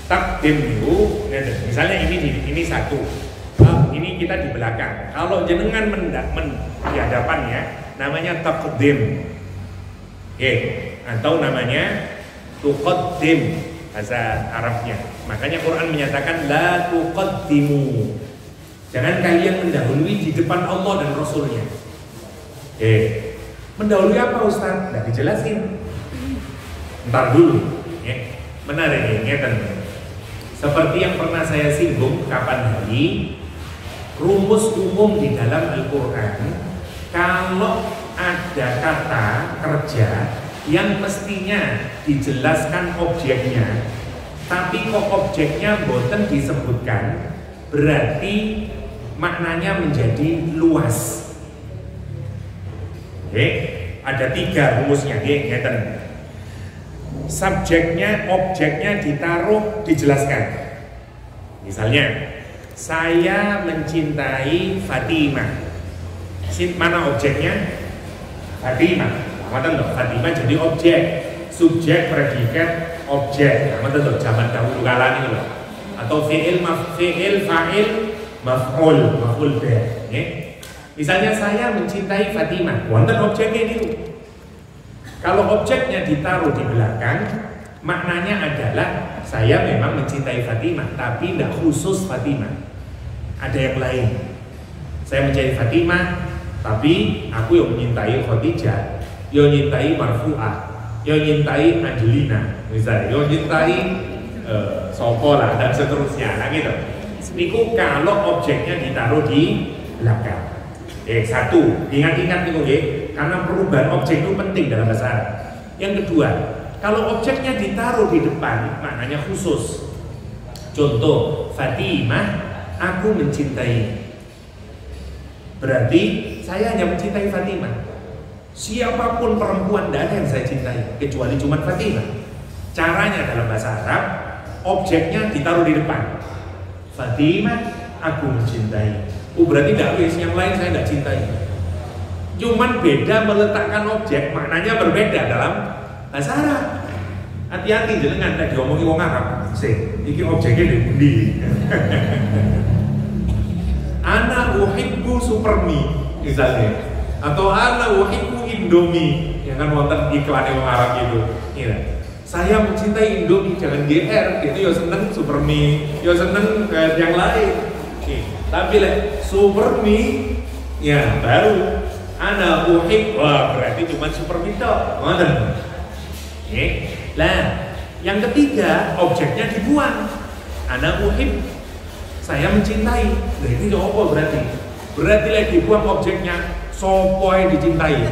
Takdim itu, misalnya ini satu, ini kita di belakang. Kalau jenengan di hadapannya, namanya takdim, atau namanya tuqaddim bahasa Arabnya. Makanya Quran menyatakan la tuqaddimu, jangan kalian mendahului di depan Allah dan Rasulnya. Mendahului apa Ustaz? Nggak dijelasin. Ntar dulu. Menarik ya, teman. Seperti yang pernah saya singgung kapan hari, rumus umum di dalam Al-Quran, kalau ada kata kerja yang mestinya dijelaskan objeknya, tapi kok objeknya boten disebutkan, berarti maknanya menjadi luas. Ada 3 rumusnya, ngeten. Subjeknya, objeknya ditaruh, dijelaskan. Misalnya, saya mencintai Fatimah. Mana objeknya? Fatimah. Fatimah jadi objek, subjek, predikat, objek. Zaman dahulu kala ini loh. Atau fi'il, fa'il, maf'ul bih. Misalnya saya mencintai Fatimah. Wonten objeknya itu. Kalau objeknya ditaruh di belakang, maknanya adalah saya memang mencintai Fatimah, tapi tidak khusus Fatimah. Ada yang lain. Saya mencintai Fatimah, tapi aku yang menyintai Khadijah, yang menyintai Marfu'ah, yang menyintai Angelina, misalnya, yang menyintai Sopola dan seterusnya, nah gitu. Niku kalau objeknya ditaruh di belakang. Satu, ingat-ingat nih, karena perubahan objek itu penting dalam bahasa Arab. Yang kedua, kalau objeknya ditaruh di depan, maknanya khusus. Contoh, Fatimah, aku mencintai. Berarti saya hanya mencintai Fatimah. Siapapun perempuan tidak ada yang saya cintai, kecuali cuma Fatimah. Caranya dalam bahasa Arab, objeknya ditaruh di depan. Fatimah, aku mencintai. Berarti tidak wis yang lain saya tidak cintai. Cuman beda meletakkan objek, maknanya berbeda dalam bahasa Arab. Hati-hati jenengan tadi diomongin wong Arab. Iki objeknya di bundi. Ana uhibbu supermi misalnya, atau ana uhibbu Indomie, yang kan wonten iklan wong Arab itu. Saya mencintai Indomie, jangan GR, itu ya seneng supermi, ya seneng yang lain. Tapi supermi ya baru ana uhib, wah berarti cuma supermi tok. Lah, yang ketiga objeknya dibuang. Ana uhib, saya mencintai. Nah ini apa berarti? Berarti lagi dibuang objeknya, sopo yang dicintai.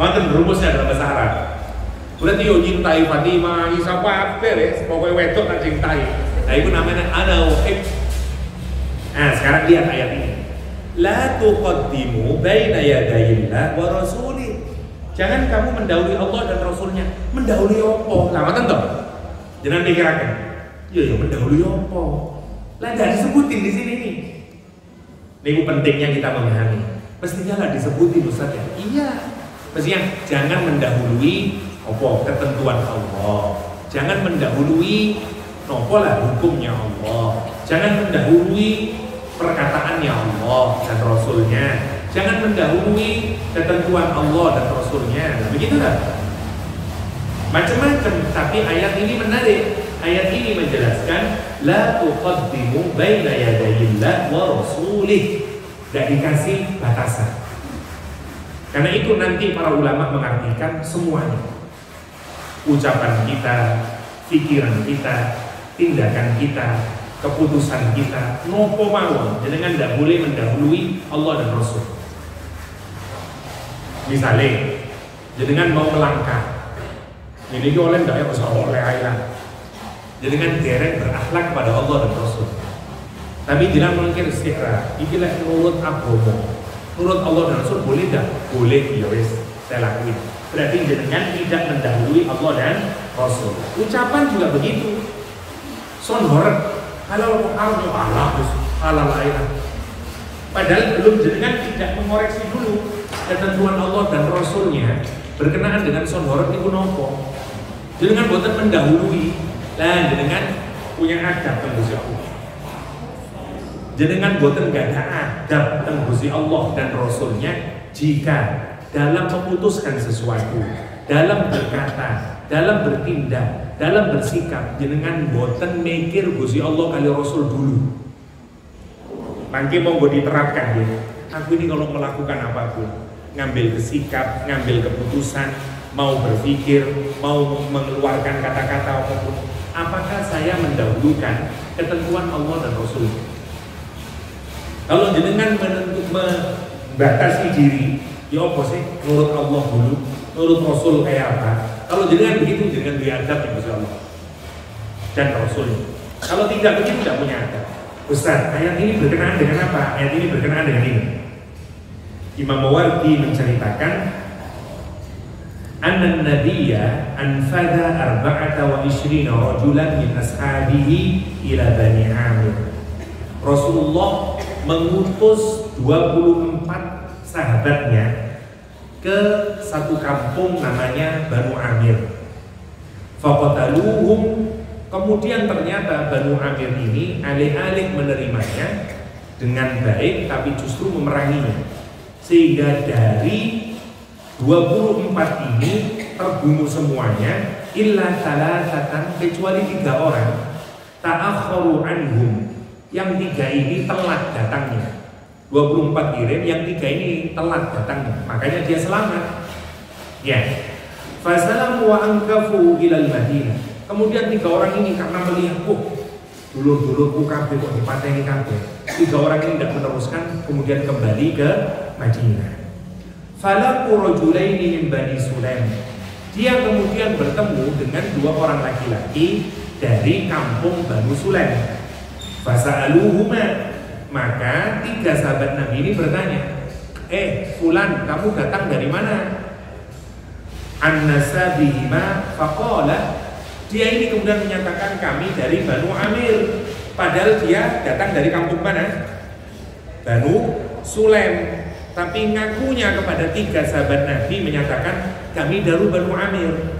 Manten rumusnya dalam bahasa Arab. Berarti yo cintai Fatimah, Isa apa beres, pokoknya wedok tak cintai. Nah itu namanya ana uhib. Nah sekarang lihat ayat ini. La tuqaddimu baina yadayillah wa rasuli. Jangan kamu mendahului Allah dan Rasulnya. Mendahului apa? Lamatan toh? Jangan pikirkan. Ya mendahului apa? Lah enggak disebutin di sini nih. Ini pentingnya kita memahami. Mestinya lah disebutin Ustaz ya. Iya. Mestinya jangan mendahului apa? Ketentuan Allah. Jangan mendahului nopo lah hukumnya Allah. Jangan mendahului perkataannya Allah dan Rasulnya. jangan mendahului ketentuan Allah dan Rasulnya. Nah, begitu kan? Macam-macam, tapi ayat ini menarik. Ayat ini menjelaskan la tuqaddimu baina yadayillah wa rasulih. Tidak dikasih batasan. Karena itu nanti para ulama mengartikan semuanya. Ucapan kita, pikiran kita, tindakan kita, keputusan kita, nopo mawon, jenengan tidak boleh mendahului Allah dan Rasul. Misalnya, jenengan mau melangkah, ini oleh tidak ya usah oleh ayat. Jenengan derek berakhlak kepada Allah dan Rasul. Tapi jenengan melangkah istiqra, ikilah nurut agama, nurut Allah dan Rasul boleh tidak? Boleh, ya wis, saya lakuin. Berarti jenengan tidak mendahului Allah dan Rasul. Ucapan juga begitu. Sonhor, halal halal ayat. Padahal belum jenengan tidak mengoreksi dulu ketentuan Allah dan Rasulnya berkenaan dengan sonhor itu nopo. Jenengan boten mendahului, lah jenengan punya adab tembus Allah. Jenengan boten gak ada adab tembus Allah dan Rasulnya jika dalam memutuskan sesuatu, dalam berkata, dalam bertindak, dalam bersikap, jenengan boten mikir Gusti Allah kali Rasul dulu. Mangke monggo diterapkan ya. Aku ini kalau melakukan apapun, ngambil sikap, ngambil keputusan, mau berpikir, mau mengeluarkan kata-kata apapun, apakah saya mendahulukan ketentuan Allah dan Rasul? Kalau jenengan membatasi diri, ya apa sih? Nurut Allah dulu, nurut Rasul kayak apa? Kalau jenengan begitu, jenengan beradab ya Gusti Allah dan Rasul. Kalau tidak begitu, tidak punya adab. Ustaz, ayat ini berkenaan dengan apa? Ayat ini berkenaan dengan ini. Imam Mawardi menceritakan anna nabiyya anfada 24 rajulan min ashabihi ila Bani Amir. Rasulullah mengutus 24 sahabatnya ke satu kampung namanya Banu Amir. Faqataluhum, kemudian ternyata Banu Amir ini alih-alih menerimanya dengan baik tapi justru memeranginya. Sehingga dari 24 ini terbunuh semuanya illa salasatan, kecuali 3 orang ta'akharu anhum, yang 3 ini telat datangnya. 24 kirim, yang 3 ini telat datangnya, makanya dia selamat. Ya, fasalamu wa angkafu ilal Madinah. Kemudian 3 orang ini karena melihat, dulur-dulurku kabeh kok dipateni kabeh. 3 orang ini tidak meneruskan, kemudian kembali ke Madinah. Falaku rajulaini min Bani Sulaim. Dia kemudian bertemu dengan 2 orang laki-laki dari kampung Banu Sulaim. Fasa'aluhuma, maka 3 sahabat Nabi ini bertanya, fulan, kamu datang dari mana? An-nasa bihima faqala, dia ini kemudian menyatakan kami dari Banu Amir, padahal dia datang dari kampung mana? Banu Sulaim. Tapi ngakunya kepada 3 sahabat Nabi menyatakan kami dari Banu Amir.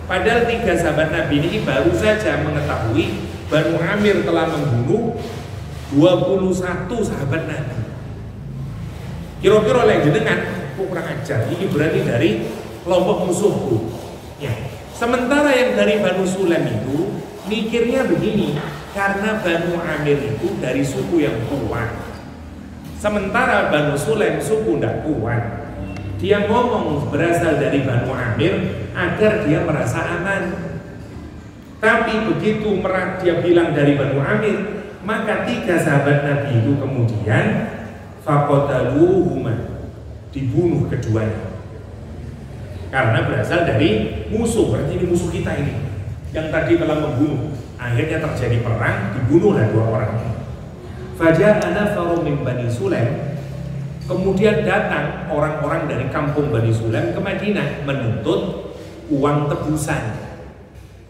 Padahal 3 sahabat Nabi ini baru saja mengetahui Banu Amir telah membunuh 21 sahabat Nabi. Kira-kira oleh jenengan, kurang ajar, ini berarti dari kelompok musuhku. Ya. Sementara yang dari Banu Sulaim itu mikirnya begini, karena Banu Amir itu dari suku yang kuat. Sementara Banu Sulaim suku tidak kuat. Dia ngomong berasal dari Banu Amir agar dia merasa aman. Tapi begitu dia bilang dari Banu Amir, maka 3 sahabat Nabi itu kemudian faqataluhuma, dibunuh keduanya. Karena berasal dari musuh, berarti ini musuh kita ini yang tadi telah membunuh. Akhirnya terjadi perang, dibunuhlah 2 orang ini. Faja'ana nafarun min Bani Sulaim, kemudian datang orang-orang dari kampung Bani Sulaim ke Madinah menuntut uang tebusan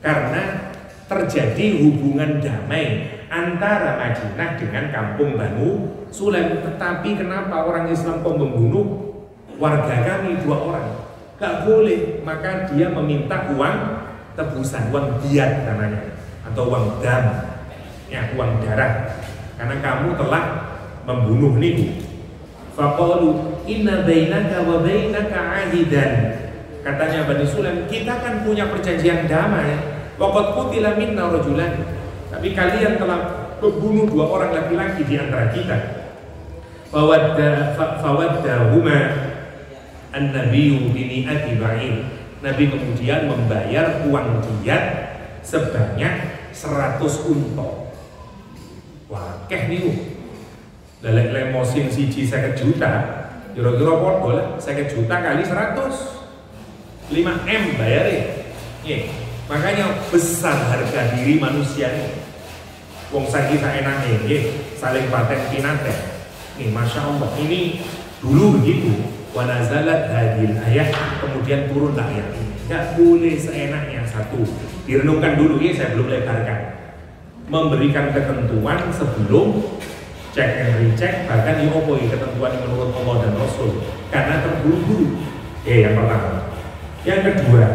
karena terjadi hubungan damai antara Madinah dengan kampung Banu Sulaim. Tetapi kenapa orang Islam kok membunuh warga kami 2 orang? Gak boleh, maka dia meminta uang tebusan, uang diat namanya, atau uang dam, ya, uang darah, karena kamu telah membunuh nih. Faqalu, inna bainaka wa bainaka ahidan. Katanya Bani Sulaim, kita kan punya perjanjian damai. Wa qad qutila minna rajulan. Tapi kalian telah membunuh 2 orang laki-laki di antara kita. Fawaddahuma an-nabiyyu bi mi'ati ba'in. Nabi kemudian membayar uang diat sebanyak 100 unta. Wah, keh niku. Lelek lemosin siji 50 juta, kira-kira padha lah 50 juta kali 100. 5M bayarin. Makanya besar harga diri manusia ini. Wong saiki saenake nggih, saling paten pinate. Masya Allah, ini dulu begitu. Wa nazalat hadhil ayat, kemudian turun ayat ini. Enggak boleh seenaknya satu. Direnungkan dulu ya, saya belum lebarkan. Memberikan ketentuan sebelum cek and recheck, bahkan diopoi ketentuan menurut Allah dan Rasul karena terburu-buru. Yang pertama. Yang kedua,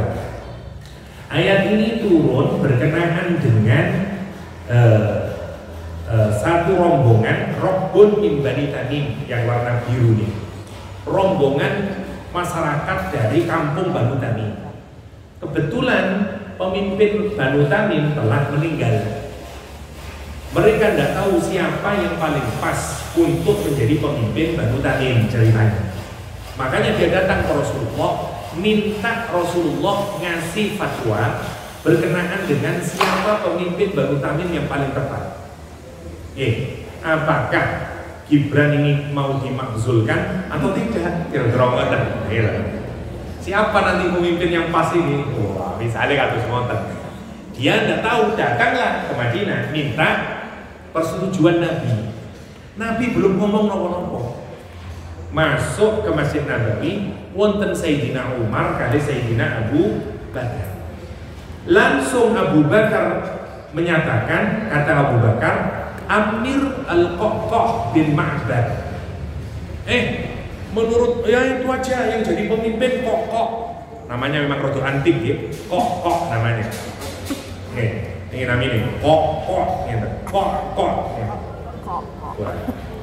ayat ini turun berkenaan dengan satu rombongan Rabbun min Bani Tamim yang warna biru nih. Rombongan masyarakat dari kampung Banu Tamim. Kebetulan pemimpin Banu Tamim telah meninggal. Mereka tidak tahu siapa yang paling pas untuk menjadi pemimpin Banu Tamim ceritanya. Makanya dia datang ke Rasulullah, minta Rasulullah ngasih fatwa berkenaan dengan siapa pemimpin Banu Tamim yang paling tepat. Apakah Gibran ini mau dimakzulkan atau tidak? Kira-kira ngoten. Siapa nanti pemimpin yang pas ini? Wah, misalnya kados ngoten. Dia tidak tahu, datanglah ke Madinah minta persetujuan Nabi. Nabi belum ngomong nopo-nopo. Masuk ke Masjid Nabawi, wonten Sayyidina Umar kali Sayyidina Abu Bakar. Langsung Abu Bakar menyatakan, kata Abu Bakar, Amir Al-Qaqqa bin Ma'bad. Menurut itu aja yang jadi pemimpin Qaqqa. Namanya memang rada antik ya. Qaqqa namanya. Ini namanya Qaqqa gitu. Qaqqa. Wah,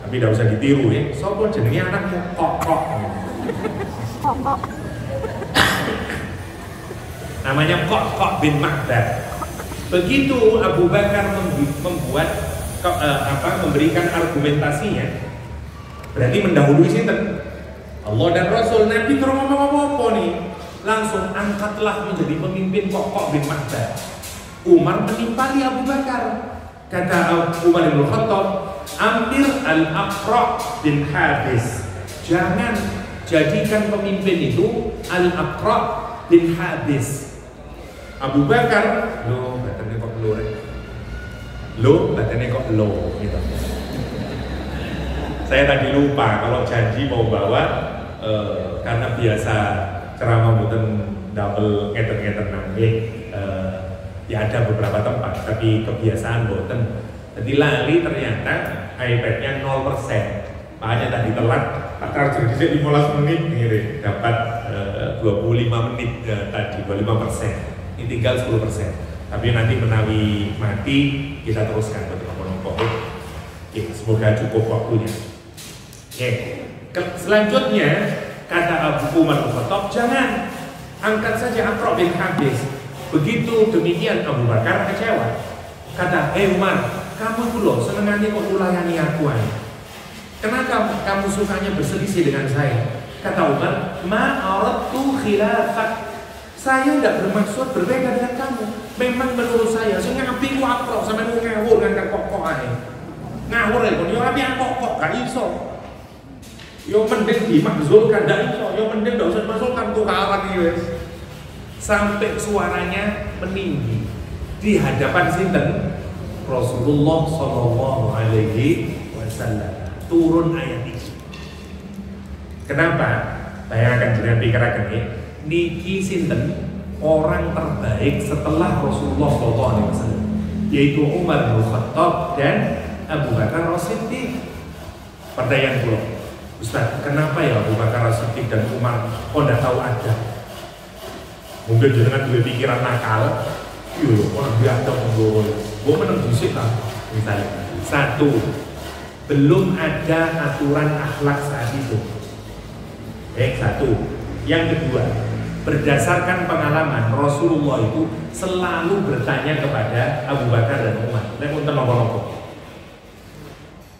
tapi tidak usah ditiru ya. Sopo jenenge anakmu Qaqqa. Qaqqa. Namanya Qaqqa bin Ma'bad. Begitu Abu Bakar membuat memberikan argumentasinya, berarti mendahului sinten? Allah dan Rasul. Nabi terus ngomong apa nih? Langsung angkatlah menjadi pemimpin Qaqqa bin Ma'bad. Umar menimpali Abu Bakar. Kata Umar bin Khattab, Amir Al-Aqra bin Habis. Jangan jadikan pemimpin itu Al-Aqra bin Habis. Abu Bakar, badannya kok badannya kok gitu. Saya tadi lupa kalau janji mau bawa karena biasa ceramah mboten double ngeten-ngeten nangge. Ya ada beberapa tempat, tapi kebiasaan boten. Jadi lali ternyata iPad-nya 0%. Makanya tadi telat, tak charger di sini 15 menit nih, dapat 25 menit tadi 25%. Ini tinggal 10%. Tapi nanti menawi mati kita teruskan betul apa-apa. Semoga cukup waktunya. Selanjutnya kata Abu Umar bin Khattab, jangan angkat saja Aqra bin Habis. Begitu demikian Abu Bakar kecewa. Kata, Umar, kamu dulu senengannya kok ulayani aku aja. Kenapa kamu sukanya berselisih dengan saya? Kata Umar, ma'aradtu khilafak. Saya tidak bermaksud berbeda dengan kamu. Memang menurut saya, saya ngapi ku Aqra sampai ku ngawur dengan Qaqqa aja. Ngawur aja, yo ngapi Qaqqa gak iso. Yo mending dimakzulkan, gak iso. Yo mending gak usah dimakzulkan, tukaran iki wis. Sampai suaranya meninggi di hadapan sinten? Rasulullah Shallallahu Alaihi Wasallam. Turun ayat ini. Kenapa? Bayangkan dengan pikiran ini. Niki sinten orang terbaik setelah Rasulullah Shallallahu Alaihi Wasallam, yaitu Umar bin Khattab dan Abu Bakar As-Siddiq. Pertanyaan pula, Ustaz, kenapa ya Abu Bakar As-Siddiq dan Umar kok tidak tahu ada? Mungkin dengan dua pikiran nakal, orang biasa menggol, gue menang disik lah. Misalnya, satu, belum ada aturan akhlak saat itu. Satu. Yang kedua, berdasarkan pengalaman Rasulullah itu selalu bertanya kepada Abu Bakar dan Umar.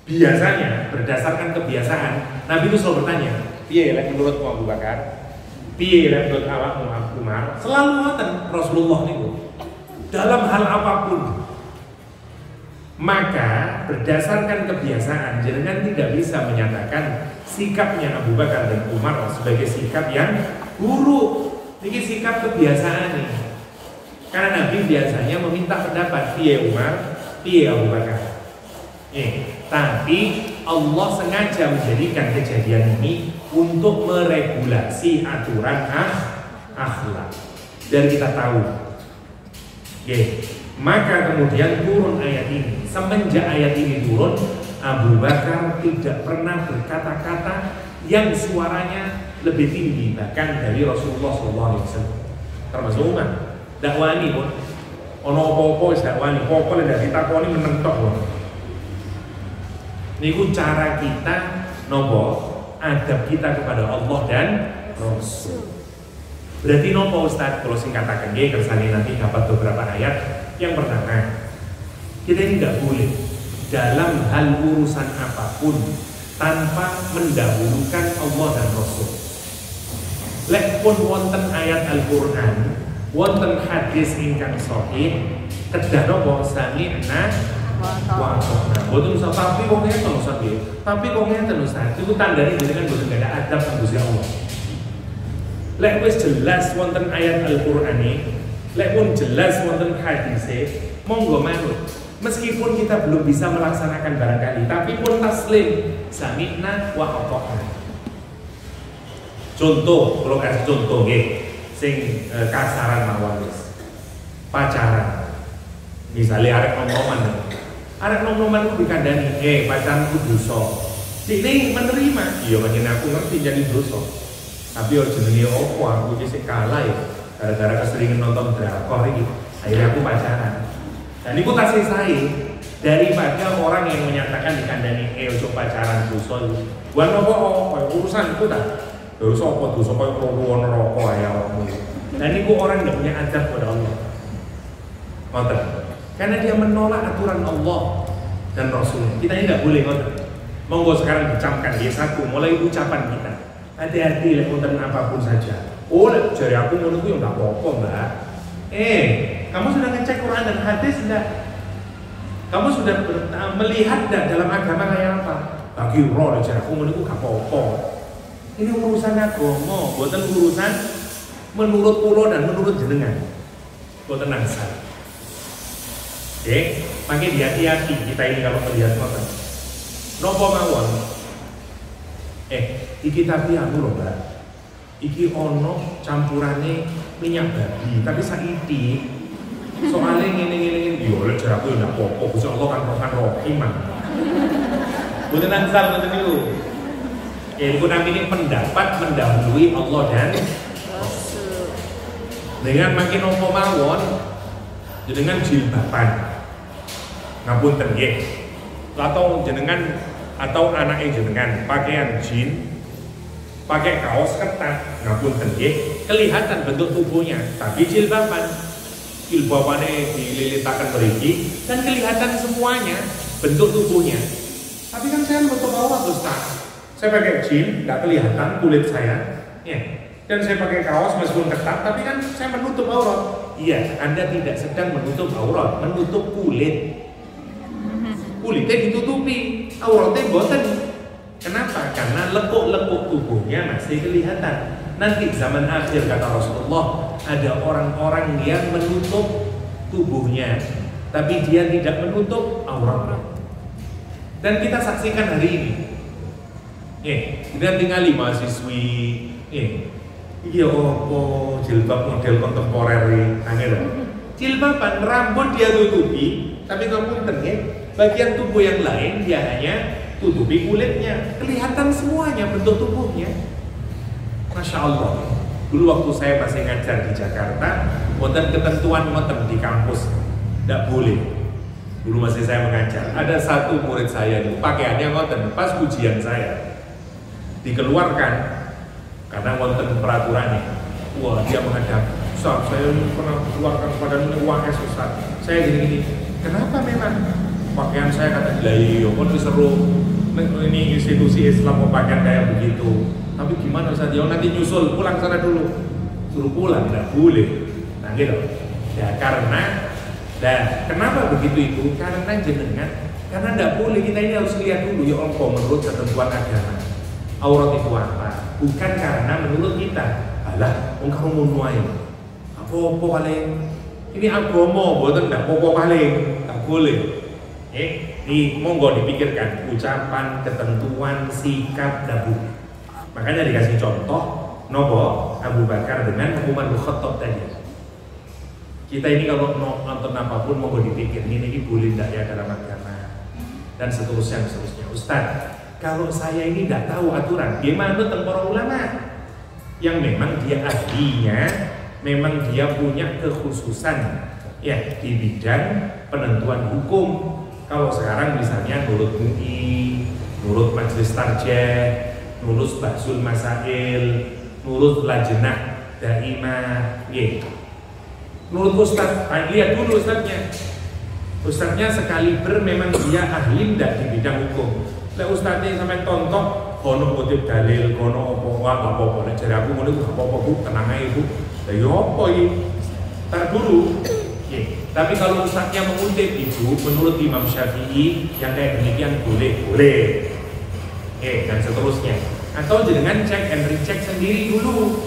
Biasanya berdasarkan kebiasaan Nabi itu selalu bertanya, piye lek menurutmu Abu Bakar? Piye lek menurut awakmu Umar? Selalu ngoten Rasulullah itu dalam hal apapun. Maka berdasarkan kebiasaan jenengan tidak bisa menyatakan sikapnya Abu Bakar dan Umar sebagai sikap yang buruk. Ini sikap kebiasaan nih. Karena Nabi biasanya meminta pendapat piye Umar, piye Abu Bakar. Tapi Allah sengaja menjadikan kejadian ini untuk meregulasi aturan akhlak. Dan kita tahu. Maka kemudian turun ayat ini. Semenjak ayat ini turun, Abu Bakar tidak pernah berkata-kata yang suaranya lebih tinggi bahkan dari Rasulullah SAW. Termasuk Umar. Dakwani pun, ono apa-apa dakwani, pokoknya dari takoni menentok pun. Niku cara kita nopo adab kita kepada Allah dan Rasul. Berarti nopo Ustaz, kalau singkatakan kersane nanti dapat beberapa ayat. Yang pertama, kita ini tidak boleh dalam hal urusan apapun tanpa mendahulukan Allah dan Rasul. Lek pun wonten ayat Al-Qur'an, wonten hadis ingkang sahih, kedah napa sami'na wa ata'na. Boten usah tapi kok ngeten Ustaz nggih. Tapi kok ngeten Ustaz, itu tandane jenengan boten ada adab kang Gusti Allah. Lek wis jelas wonten ayat Al-Qur'an iki, lek pun jelas wonten hadise, monggo manut. Meskipun kita belum bisa melaksanakan barangkali, tapi pun taslim sami'na wa ata'na. Contoh, kalau kasih contoh sing kasaran mawon wis. Pacaran. Misalnya arek nom-noman ku dikandani, pacaranku dosa. Sini menerima, iya pancen aku ngerti jadi dosa. Tapi yo jenenge opo aku iki sik kalah ya. Gara-gara keseringan nonton drakor iki, akhirnya aku pacaran. Dan itu kasih saya daripada orang yang menyatakan dikandani ojo pacaran dosa itu. Buat nopo urusan itu tak. Dosa apa dosa kaya ruwon rokok ya awakmu. Dan itu orang tidak punya adab kepada Allah. Ngoten. Karena dia menolak aturan Allah dan Rasulnya. Kita ini tidak boleh ngoten. Monggo sekarang dicamkan satu mulai ucapan kita. Hati-hati lek wonten apapun saja. Oh, jari aku ngono ku yo enggak apa-apa, Mbak. Kamu sudah ngecek Quran dan hadis enggak? Kamu sudah melihat enggak dalam agama kayak apa? Bagi roh jari aku ngono ku gak apa-apa. Ini urusan agama, bukan urusan menurut pulau dan menurut jenengan. Bukan nangsal. Makin hati-hati kita ini kalau melihat ngoten. Nopo mawon. Iki tapi anu lho, Mbak. Iki ono campurane minyak babi, tapi saiki soalnya ngene-ngene yo lek jare aku yo ndak apa-apa, Gusti Allah kan rohim. Boten nangsal ngoten niku. Iku namanya pendapat mendahului Allah dan Rasul. Dengan makin apa mawon jenengan jilbaban. Ngapunten nggih. Atau jenengan atau anaknya jenengan pakaian jin, pakai kaos ketat, ngapunten nggih, kelihatan bentuk tubuhnya, tapi jilbaban. Jilbabannya dililitakan mriki dan kelihatan semuanya bentuk tubuhnya. Tapi kan saya menutup aurat, Ustaz. Saya pakai jin, nggak kelihatan kulit saya, dan saya pakai kaos meskipun ketat, tapi kan saya menutup aurat. Iya, Anda tidak sedang menutup aurat, menutup kulit. Kulitnya ditutupi, auratnya boten. Kenapa? Karena lekuk-lekuk tubuhnya masih kelihatan. Nanti zaman akhir kata Rasulullah, ada orang-orang yang menutup tubuhnya, tapi dia tidak menutup auratnya. Dan kita saksikan hari ini. Kita tinggali mahasiswi iya jilbab model kontemporer angel. Jilbaban rambut dia tutupi, tapi ngapunten bagian tubuh yang lain dia hanya tutupi kulitnya, kelihatan semuanya bentuk tubuhnya. Masya Allah. Dulu waktu saya masih ngajar di Jakarta, wonten ketentuan wonten di kampus tidak boleh. Dulu masih saya mengajar, ada satu murid saya itu pakaiannya wonten pas ujian saya dikeluarkan karena wonten peraturannya. Wah, dia menghadap, Ustaz, saya pernah keluarkan pada uang Ustaz, saya gini-gini. Kenapa memang? Pakaian saya kata, lah iya, kan seru. Ini institusi Islam mau pakaian kayak begitu. Tapi gimana Ustaz? Ya nanti nyusul, pulang sana dulu. Suruh pulang, tidak boleh. Nah gitu. Ya karena, kenapa begitu itu? Karena jenengan, karena tidak boleh, kita ini harus lihat dulu ya Allah menurut ketentuan agama. Aurat itu apa? Bukan karena menurut kita. Alah, kamu mau nuai. Apa-apa paling. Ini agama, buatan tidak apa-apa paling. Tak boleh. Di monggo dipikirkan ucapan, ketentuan, sikap, dabu. Makanya dikasih contoh nopo Abu Bakar dengan Umar bin Khattab tadi. Kita ini kalau nonton apapun monggo dipikir ini boleh tidak ya dalam agama dan seterusnya. Ustaz, kalau saya ini tidak tahu aturan, gimana tentang para ulama yang memang dia ahlinya, memang dia punya kekhususan ya di bidang penentuan hukum. Kalau sekarang misalnya nurut MUI, nurut Majelis Tarjih, nurut Bahsul Masail, nurut Lajnah Daimah, nurut Ustaz, lihat dulu Ustaznya. Ustaznya sekaliber memang dia ahli ndak di bidang hukum. Lah Ustaznya sampai tonton, kono kutip dalil, kono apa-apa, nek jare aku ngono iku apa-apa Bu, tenang ae Bu. Lah yo apa iki? Tar dulu. Tapi kalau Ustaznya mengutip itu menurut Imam Syafi'i yang kayak demikian boleh. Dan seterusnya. Atau dengan cek and recheck sendiri dulu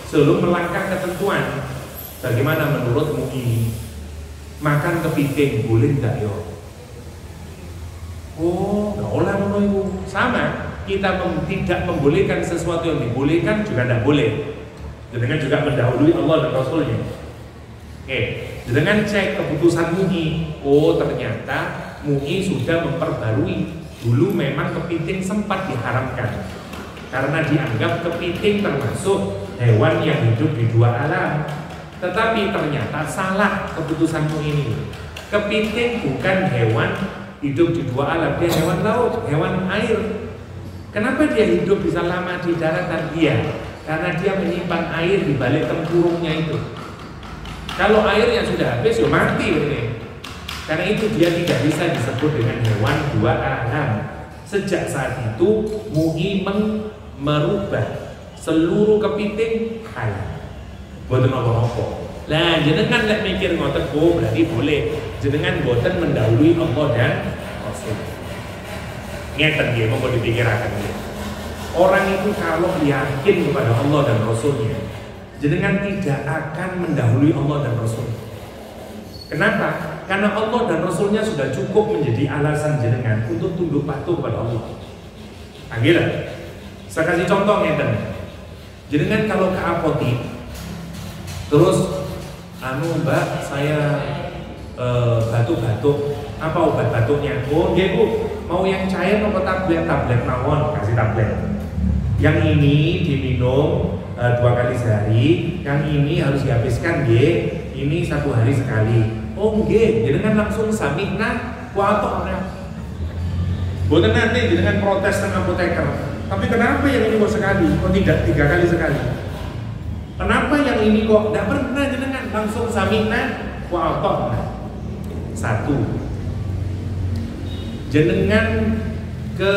sebelum melangkah ketentuan. Bagaimana menurut MUI? Makan kepiting boleh enggak yo? Oh, enggak oleh ngono iku. Sama, kita tidak membolehkan sesuatu yang dibolehkan juga tidak boleh. Dengan juga mendahului Allah dan Rasulnya. Dengan cek keputusan MUI, oh ternyata MUI sudah memperbarui. Dulu memang kepiting sempat diharamkan karena dianggap kepiting termasuk hewan yang hidup di dua alam. Tetapi ternyata salah keputusanmu ini. Kepiting bukan hewan hidup di dua alam, dia hewan laut, hewan air. Kenapa dia hidup bisa lama di daratan? Dia karena dia menyimpan air di balik tempurungnya itu. Kalau airnya sudah habis, ya mati ini. Karena itu dia tidak bisa disebut dengan hewan dua alam. Sejak saat itu MUI merubah seluruh kepiting halal. Boten apa-apa. Lah jenengan lek mikir ngoten berarti boleh. Jenengan boten mendahului Allah dan Rasul. Ngeten nggih monggo dipikiraken nggih. Orang itu kalau yakin kepada Allah dan Rasulnya, jenengan tidak akan mendahului Allah dan Rasul. Kenapa? Karena Allah dan Rasulnya sudah cukup menjadi alasan jenengan untuk tunduk patuh kepada Allah. Akhirnya, saya kasih contoh ngeten. Jenengan kalau ke apotik, terus, Mbak, saya batuk-batuk, apa obat batuknya? Oh, nggih Bu, mau yang cair atau tablet mawon, kasih tablet. Yang ini diminum 2 kali sehari, yang ini harus dihabiskan nggih, ini 1 hari sekali. Oh nggih, jenengan langsung samikna wa ta'na. Boten nanti jenengan protes teng apoteker. Tapi kenapa yang ini kok sekali, kok tidak 3 kali sekali? Kenapa yang ini kok tidak pernah jenengan langsung samikna wa ta'na? 1. Jenengan ke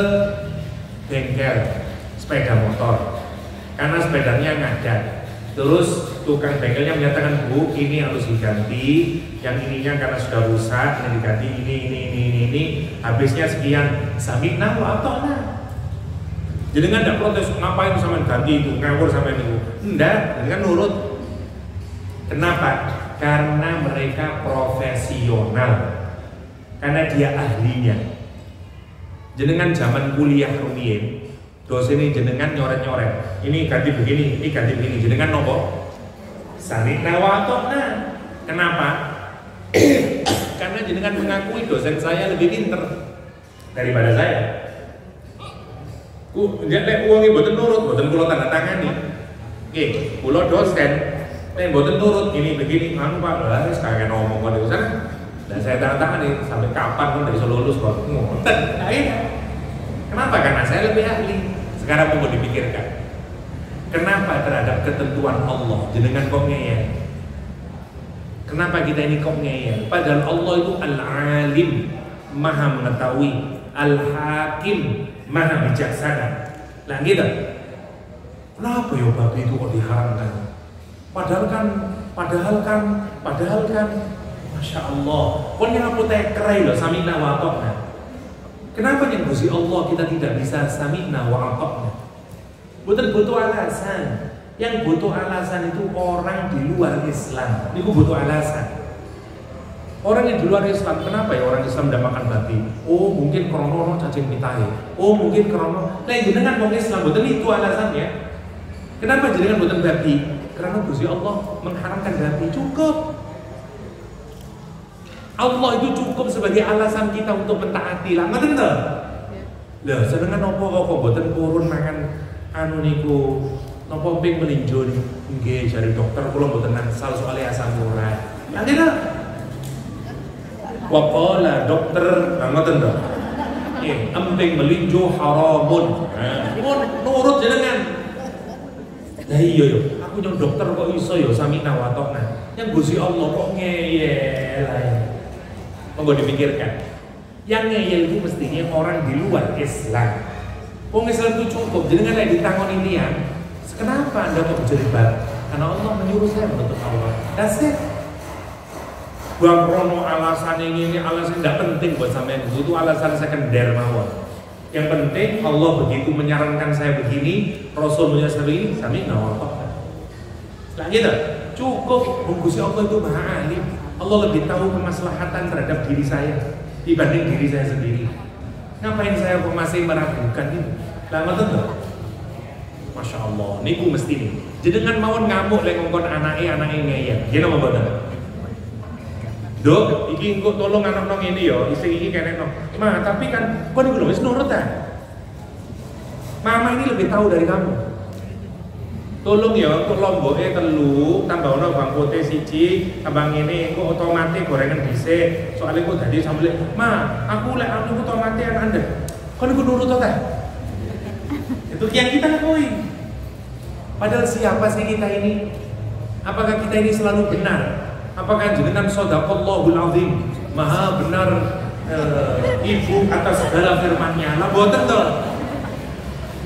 bengkel sepeda motor karena sepedanya ngadat. Terus tukang bengkelnya menyatakan, Bu, ini harus diganti, yang ininya karena sudah rusak, ini diganti, ini, habisnya sekian. Samikna wa ta'na. Jenengan tidak protes, ngapain sama ganti itu, ngawur sama itu. Enggak, jenengan nurut. Kenapa? Karena mereka profesional, karena dia ahlinya. Jenengan zaman kuliah rumiyin, dosen ini jenengan nyoret-nyoret, ini ganti begini, ini ganti begini, jenengan nopo? Samikna wa ta'na. Kenapa? Karena jenengan mengakui dosen saya lebih pinter daripada saya. Nek uangnya boten nurut, boten kula tanda tangani. Kula dosen, nek boten nurut ini begini, anu Pak, lah wis kagak ngomong kok dosen. Dan saya tanda tangani sampai kapan pun dari lulus kok. Ngoten. Kenapa? Karena saya lebih ahli. Sekarang mau dipikirkan. Kenapa terhadap ketentuan Allah jenengan kok ngeyel? Kenapa kita ini kok ngeyel? Padahal Allah itu Al-Alim, Maha mengetahui, Al-Hakim, Maha bijaksana. Nah gitu. Kenapa ya babi itu kok diharamkan? Padahal kan, Masya Allah. Kok yang aku tekerai loh, samina wa atokna. Kenapa yang Gusti Allah kita tidak bisa samina wa atokna? Butuh alasan. Yang butuh alasan itu orang di luar Islam. Itu butuh alasan. Orang yang di luar Islam, kenapa ya orang Islam tidak makan babi? Oh mungkin krono cacing pitahe. Oh mungkin krono. Nah jenengan mau Islam, betul itu alasannya. Kenapa jenengan buatan babi? Karena Gusti Allah mengharamkan babi. Cukup. Allah itu cukup sebagai alasan kita untuk mentaati. Lah ngoten to? Lah sedangkan apa kok boten purun makan anu niku napa ping melinjo nggih jare dokter kula mboten nangsal soalé asam urat. Lah ngene. Wa qala dokter ngoten to. Nggih, emping melinjo haramun. Pun nurut jenengan. Lah iya yo, aku nyong dokter kok iso yo sami nawatokna. Yang Gusti Allah kok ngeyel ae. Monggo dipikirkan. Yang ngeyel itu mestinya orang di luar Islam. Wong Islam itu cukup, jenengan lek ditangoni tiyang. Kenapa Anda kok berjeribat? Karena Allah menyuruh saya menuntut Allah. That's it. Bang Rono alasan ini alasan tidak penting buat sampean, itu alasan sekunder mawon. Yang penting Allah begitu menyarankan saya begini, Rasul menyuruh saya begini, sami nawafaq. Nah gitu, cukup. Gusti Allah itu Maha Alim. Allah lebih tahu kemaslahatan terhadap diri saya dibanding diri saya sendiri. Ngapain saya kok masih meragukan itu? Lah ngoten to. Masya Allah, niku mesti nih. Jenengan mawon ngamuk lek ngongkon anake ngeyel. Yen apa mboten? Dok, iki engko tolong anak-anak ini ya, istri iki kene no. Ma, tapi kan kok niku lho wis nurut ta? Mama ini lebih tahu dari kamu. Tolong ya, kok lomboke telu, tambah ono bawang putih siji, tambah ngene, kok otomatis gorengan dhisik. Soalnya kok dadi sambel. Ma, aku lek anu otomatis Anda. Kok niku nurut ta? Itu yang kita lakui. Padahal siapa sih kita ini? Apakah kita ini selalu benar? Apakah jenengan shadaqallahul azim? Maha benar ibu atas segala firman-Nya. Lah boten to.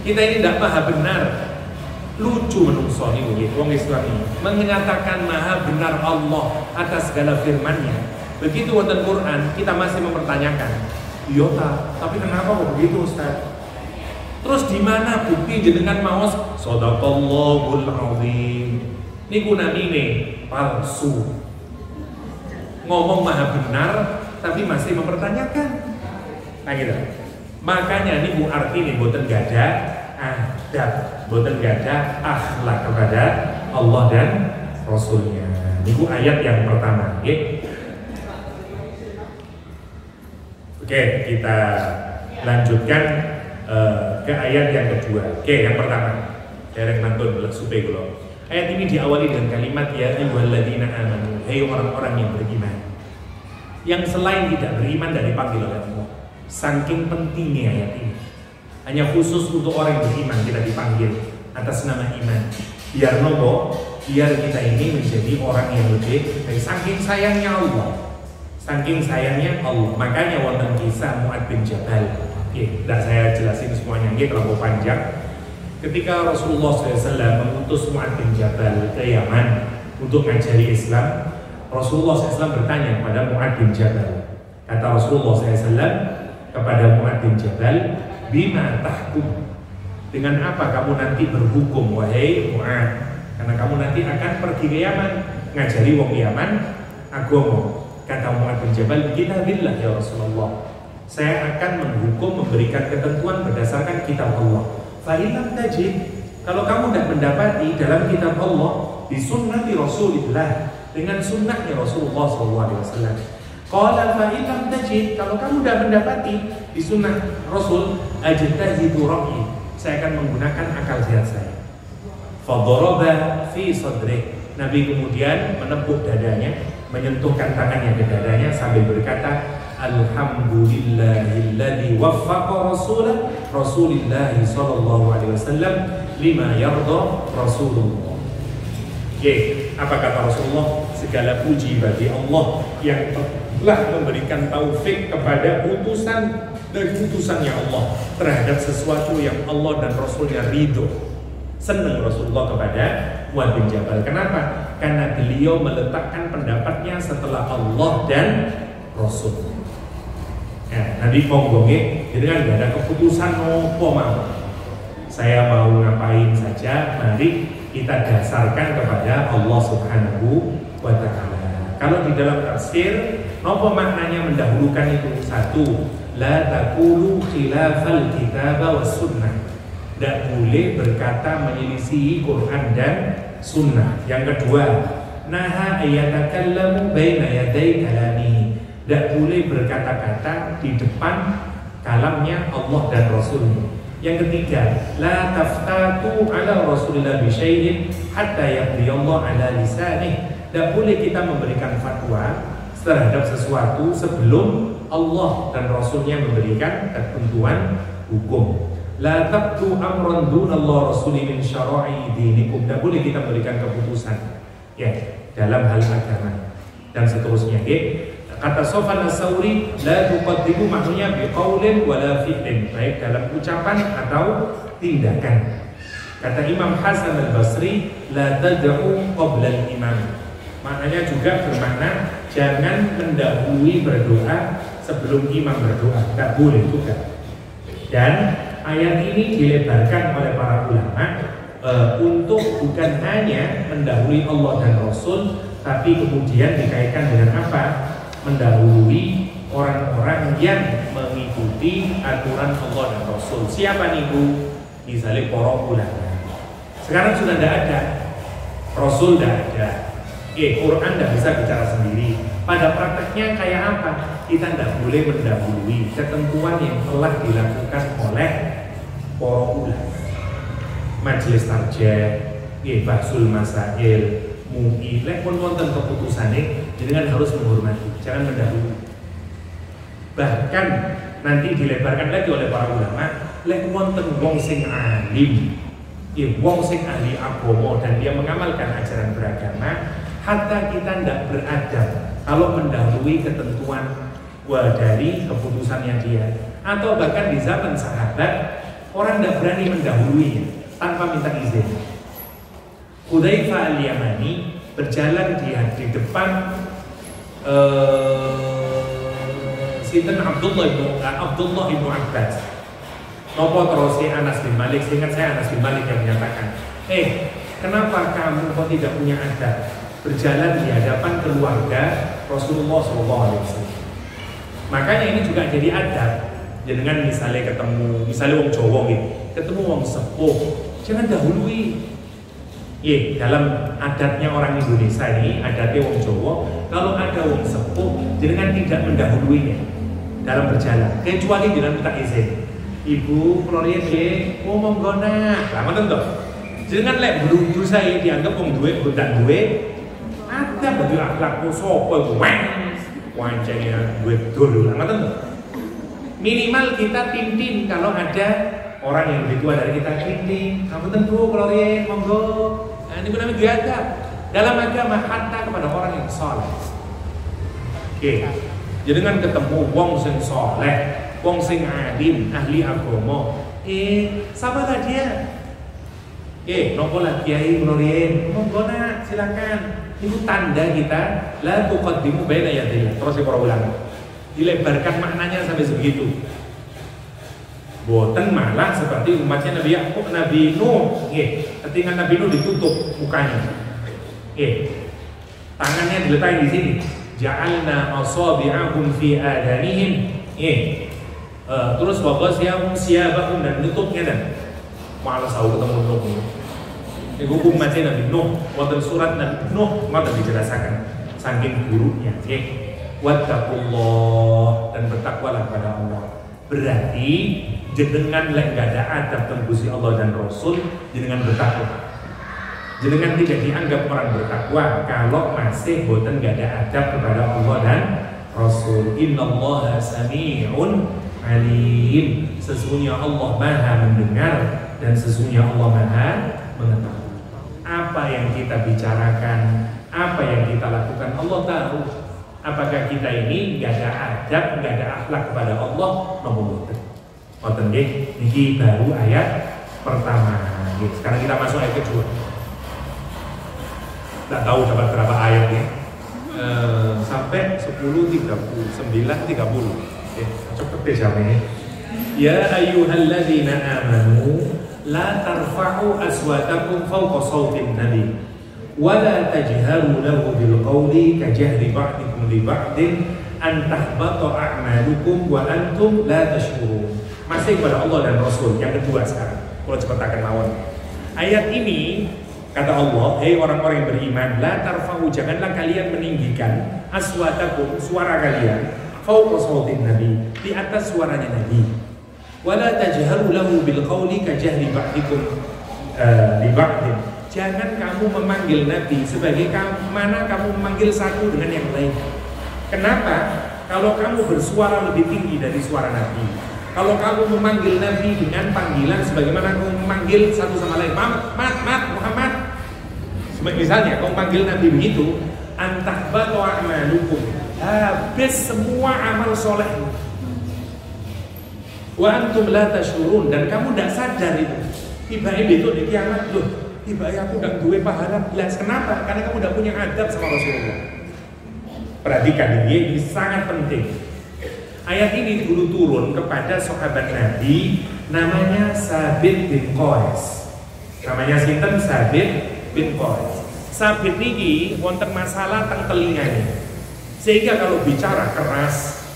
Kita ini tidak maha benar. Lucu menungso niku wong Islam ini menyatakan maha benar Allah atas segala firman-Nya. Begitu wonten Quran kita masih mempertanyakan. Iya tapi kenapa kok begitu Ustaz? Terus di mana bukti jenengan maos shadaqallahul azim? Niku namine palsu. Ngomong maha benar tapi masih mempertanyakan. Nah gitu. Makanya niku artine boten gada adab, boten gada akhlak kepada Allah dan Rasulnya. Niku ayat yang pertama, nggih. Oke, kita lanjutkan ke ayat yang kedua. Oke, yang pertama. Dereng mantun supe kula. Ayat ini diawali dengan kalimat ya ayyuhalladzina amanu, hai orang-orang yang beriman. Yang selain tidak beriman dari dipanggil oleh Allah. Saking pentingnya ayat ini. Hanya khusus untuk orang yang beriman kita dipanggil atas nama iman. Biar nopo, biar kita ini menjadi orang yang lebih baik. Saking sayangnya Allah. Saking sayangnya Allah. Makanya wonten kisah Mu'adz bin Jabal. Tidak saya jelasin semuanya, terlalu panjang. Ketika Rasulullah SAW mengutus Mu'adz bin Jabal ke Yaman untuk ngajari Islam, Rasulullah SAW bertanya kepada Mu'adz bin Jabal. Kata Rasulullah SAW kepada Mu'adz bin Jabal, bima tahkum, dengan apa kamu nanti berhukum wahai Mu'adz? Karena kamu nanti akan pergi ke Yaman ngajari wong Yaman agama. Kata Mu'adz bin Jabal, kitabillah ya Rasulullah, saya akan menghukum, memberikan ketentuan berdasarkan kitab Allah. Fa'ilam tajid, kalau kamu tidak mendapati dalam kitab Allah di sunnati Rasulullah, dengan sunnahnya Rasulullah SAW. Qala fa'ilam tajid, kalau kamu tidak mendapati di sunnah Rasul, ajtahidu ra'yi, saya akan menggunakan akal sehat saya. Fadharaba fi sadrih, Nabi kemudian menepuk dadanya, menyentuhkan tangannya ke dadanya sambil berkata, alhamdulillahilladzi waffaqa rasulah Rasulillah sallallahu alaihi wasallam lima yarda Rasulullah. Apa kata Rasulullah? Segala puji bagi Allah yang telah memberikan taufik kepada utusan dari utusannya Allah terhadap sesuatu yang Allah dan Rasulnya ridho. Senang Rasulullah kepada Muadz bin Jabal. Kenapa? Karena beliau meletakkan pendapatnya setelah Allah dan Rasul. Nanti monggonge, jadi kan gak ada keputusan apa mau. Saya mau ngapain saja, mari kita dasarkan kepada Allah Subhanahu wa Ta'ala. Kalau di dalam tafsir, apa maknanya mendahulukan itu? Satu, la taqulu khilafal kitab was sunnah. Tidak boleh berkata menyelisihi Quran dan sunnah. Yang kedua, naha ayatakallamu baina yaday kalamihi. Tidak boleh berkata-kata di depan kalamnya Allah dan Rasulnya. Yang ketiga, la taftatu ala Rasulillah bisyai'in hatta yaqdiyallahu ala lisanih. Tidak boleh kita memberikan fatwa terhadap sesuatu sebelum Allah dan Rasulnya memberikan ketentuan hukum. La tabtu amran dunallah rasuli min syara'i dinikum. Tidak boleh kita memberikan keputusan dalam hal agama dan seterusnya. Kata Sofyan As-Sauri, la tuqaddimu maksudnya biqaulin wala fi'lin, baik dalam ucapan atau tindakan. Kata Imam Hasan Al-Basri, la tad'u qabla al-imam. Maknanya juga bermakna jangan mendahului berdoa sebelum imam berdoa. Tidak boleh juga. Dan ayat ini dilebarkan oleh para ulama untuk bukan hanya mendahului Allah dan Rasul, tapi kemudian dikaitkan dengan apa? Mendahului orang-orang yang mengikuti aturan Allah dan Rasul. Siapa nih Bu? Misalnya para ulama. Sekarang sudah tidak ada, Rasul tidak ada, Quran tidak bisa bicara sendiri. Pada prakteknya kayak apa? Kita tidak boleh mendahului ketentuan yang telah dilakukan oleh para ulama. Majelis Tarjih, Bahsul Masail, MUI, lek pun wonten keputusannya, jenengan harus menghormati, jangan mendahului. Bahkan nanti dilebarkan lagi oleh para ulama, lek wonten wong sing alim, wong sing ahli agama dan dia mengamalkan ajaran beragama, hatta kita tidak beradab kalau mendahului ketentuan dari keputusannya dia. Atau bahkan di zaman sahabat, orang tidak berani mendahuluinya tanpa minta izin. Hudzaifah al-Yamani berjalan di depan sinten Abdullah ibnu Abbas. Nopo terus Anas bin Malik, seingat saya Anas bin Malik yang menyatakan, kenapa kamu kok tidak punya adab berjalan di hadapan keluarga Rasulullah SAW? Makanya ini juga jadi adab. Jangan misalnya ketemu, misalnya wong Jawa gitu, ketemu wong sepuh, jangan dahului. Dalam adatnya orang Indonesia ini, adatnya wong Jawa, kalau ada wong sepuh, jangan tidak mendahuluinya dalam berjalan, kecuali jangan minta izin. Ibu, Florian monggo nak, lama tentu. Jangan lek bulu saya dianggap wong duwe, budak duwe, ada bagi akhlakmu sopo, wancanya duwe dulu, lama tentu. Minimal kita tintin kalau ada orang yang lebih tua dari kita, tintin, kamu tentu Florian, monggo. Nah, ini namanya diadab dalam agama, hatta kepada orang yang soleh. Jadi dengan ketemu wong sing soleh, wong sing alim, ahli agama, sabarlah dia. Nopo lah Kiai Nurien, monggo nak, silakan. Itu tanda kita la tuqaddimu baina yadillah. Terus para ulama dilebarkan maknanya sampai sebegitu. Boten malah seperti umatnya Nabi Yakub, Nabi Nuh, ketika Nabi Nuh ditutup mukanya, tangannya diletakkan di sini, ja'alna asabi'ahum fi adanihim, terus waqasiyahum siyabahum, dan nutupnya dan malah tahu ketemu Nuh. Ini umatnya Nabi Nuh, wonten surat Nabi Nuh maka dijelaskan saking buruknya. Wattaqullah, dan bertakwalah pada Allah. Berarti jenengan lek gak ada adab tembusi Allah dan Rasul, jenengan bertakwa. Jenengan tidak dianggap orang bertakwa kalau masih boten gak ada adab kepada Allah dan Rasul. Innallaha sami'un alim. sesungguhnya Allah Maha mendengar dan sesungguhnya Allah Maha mengetahui. Apa yang kita bicarakan, apa yang kita lakukan, Allah tahu. Apakah kita ini nggak ada adab, nggak ada akhlak kepada Allah, nomor boten nggih. Niki baru ayat pertama. Sekarang kita masuk ayat kedua. Nggak tahu dapat berapa ayat ya. Sampai 10, 30, 9, 30. Cepet deh sama ini. Ya ayyuhalladzina amanu la tarfa'u aswatakum fawqa sawtin nabi wa la tajharu lahu bil qawli ka jahri ba'dikum li ba'din an tahbata a'malukum wa antum la tashkurun. Masih kepada Allah dan Rasul. Yang kedua sekarang. Kalau cepetaken mawon. Ayat ini kata Allah, hei orang-orang yang beriman, la tarfa'u, janganlah kalian meninggikan aswatakum, suara kalian, fawqa sawtin nabi, di atas suaranya Nabi. Wala tajharu lahu bil qawli ka jahri ba'dikum li ba'din. Jangan kamu memanggil Nabi sebagai mana kamu memanggil satu dengan yang lain. Kenapa? Kalau kamu bersuara lebih tinggi dari suara Nabi, kalau kamu memanggil Nabi dengan panggilan sebagaimana kamu memanggil satu sama lain, Muhammad. Misalnya kamu panggil Nabi begitu, antahbatu a'malukum, habis semua amal soleh. Wa antum la tashurun, dan kamu tidak sadar itu. Tiba-tiba itu di kiamat, loh, tiba-tiba aku tidak duwe pahala. Jelas kenapa? Karena kamu tidak punya adab sama Rasulullah. Perhatikan ini sangat penting. Ayat ini dulu turun kepada sahabat Nabi namanya Sabit bin Qais. Namanya sinten? Sabit bin Qais. Sabit niki wonten masalah teng telinganya. Sehingga kalau bicara keras,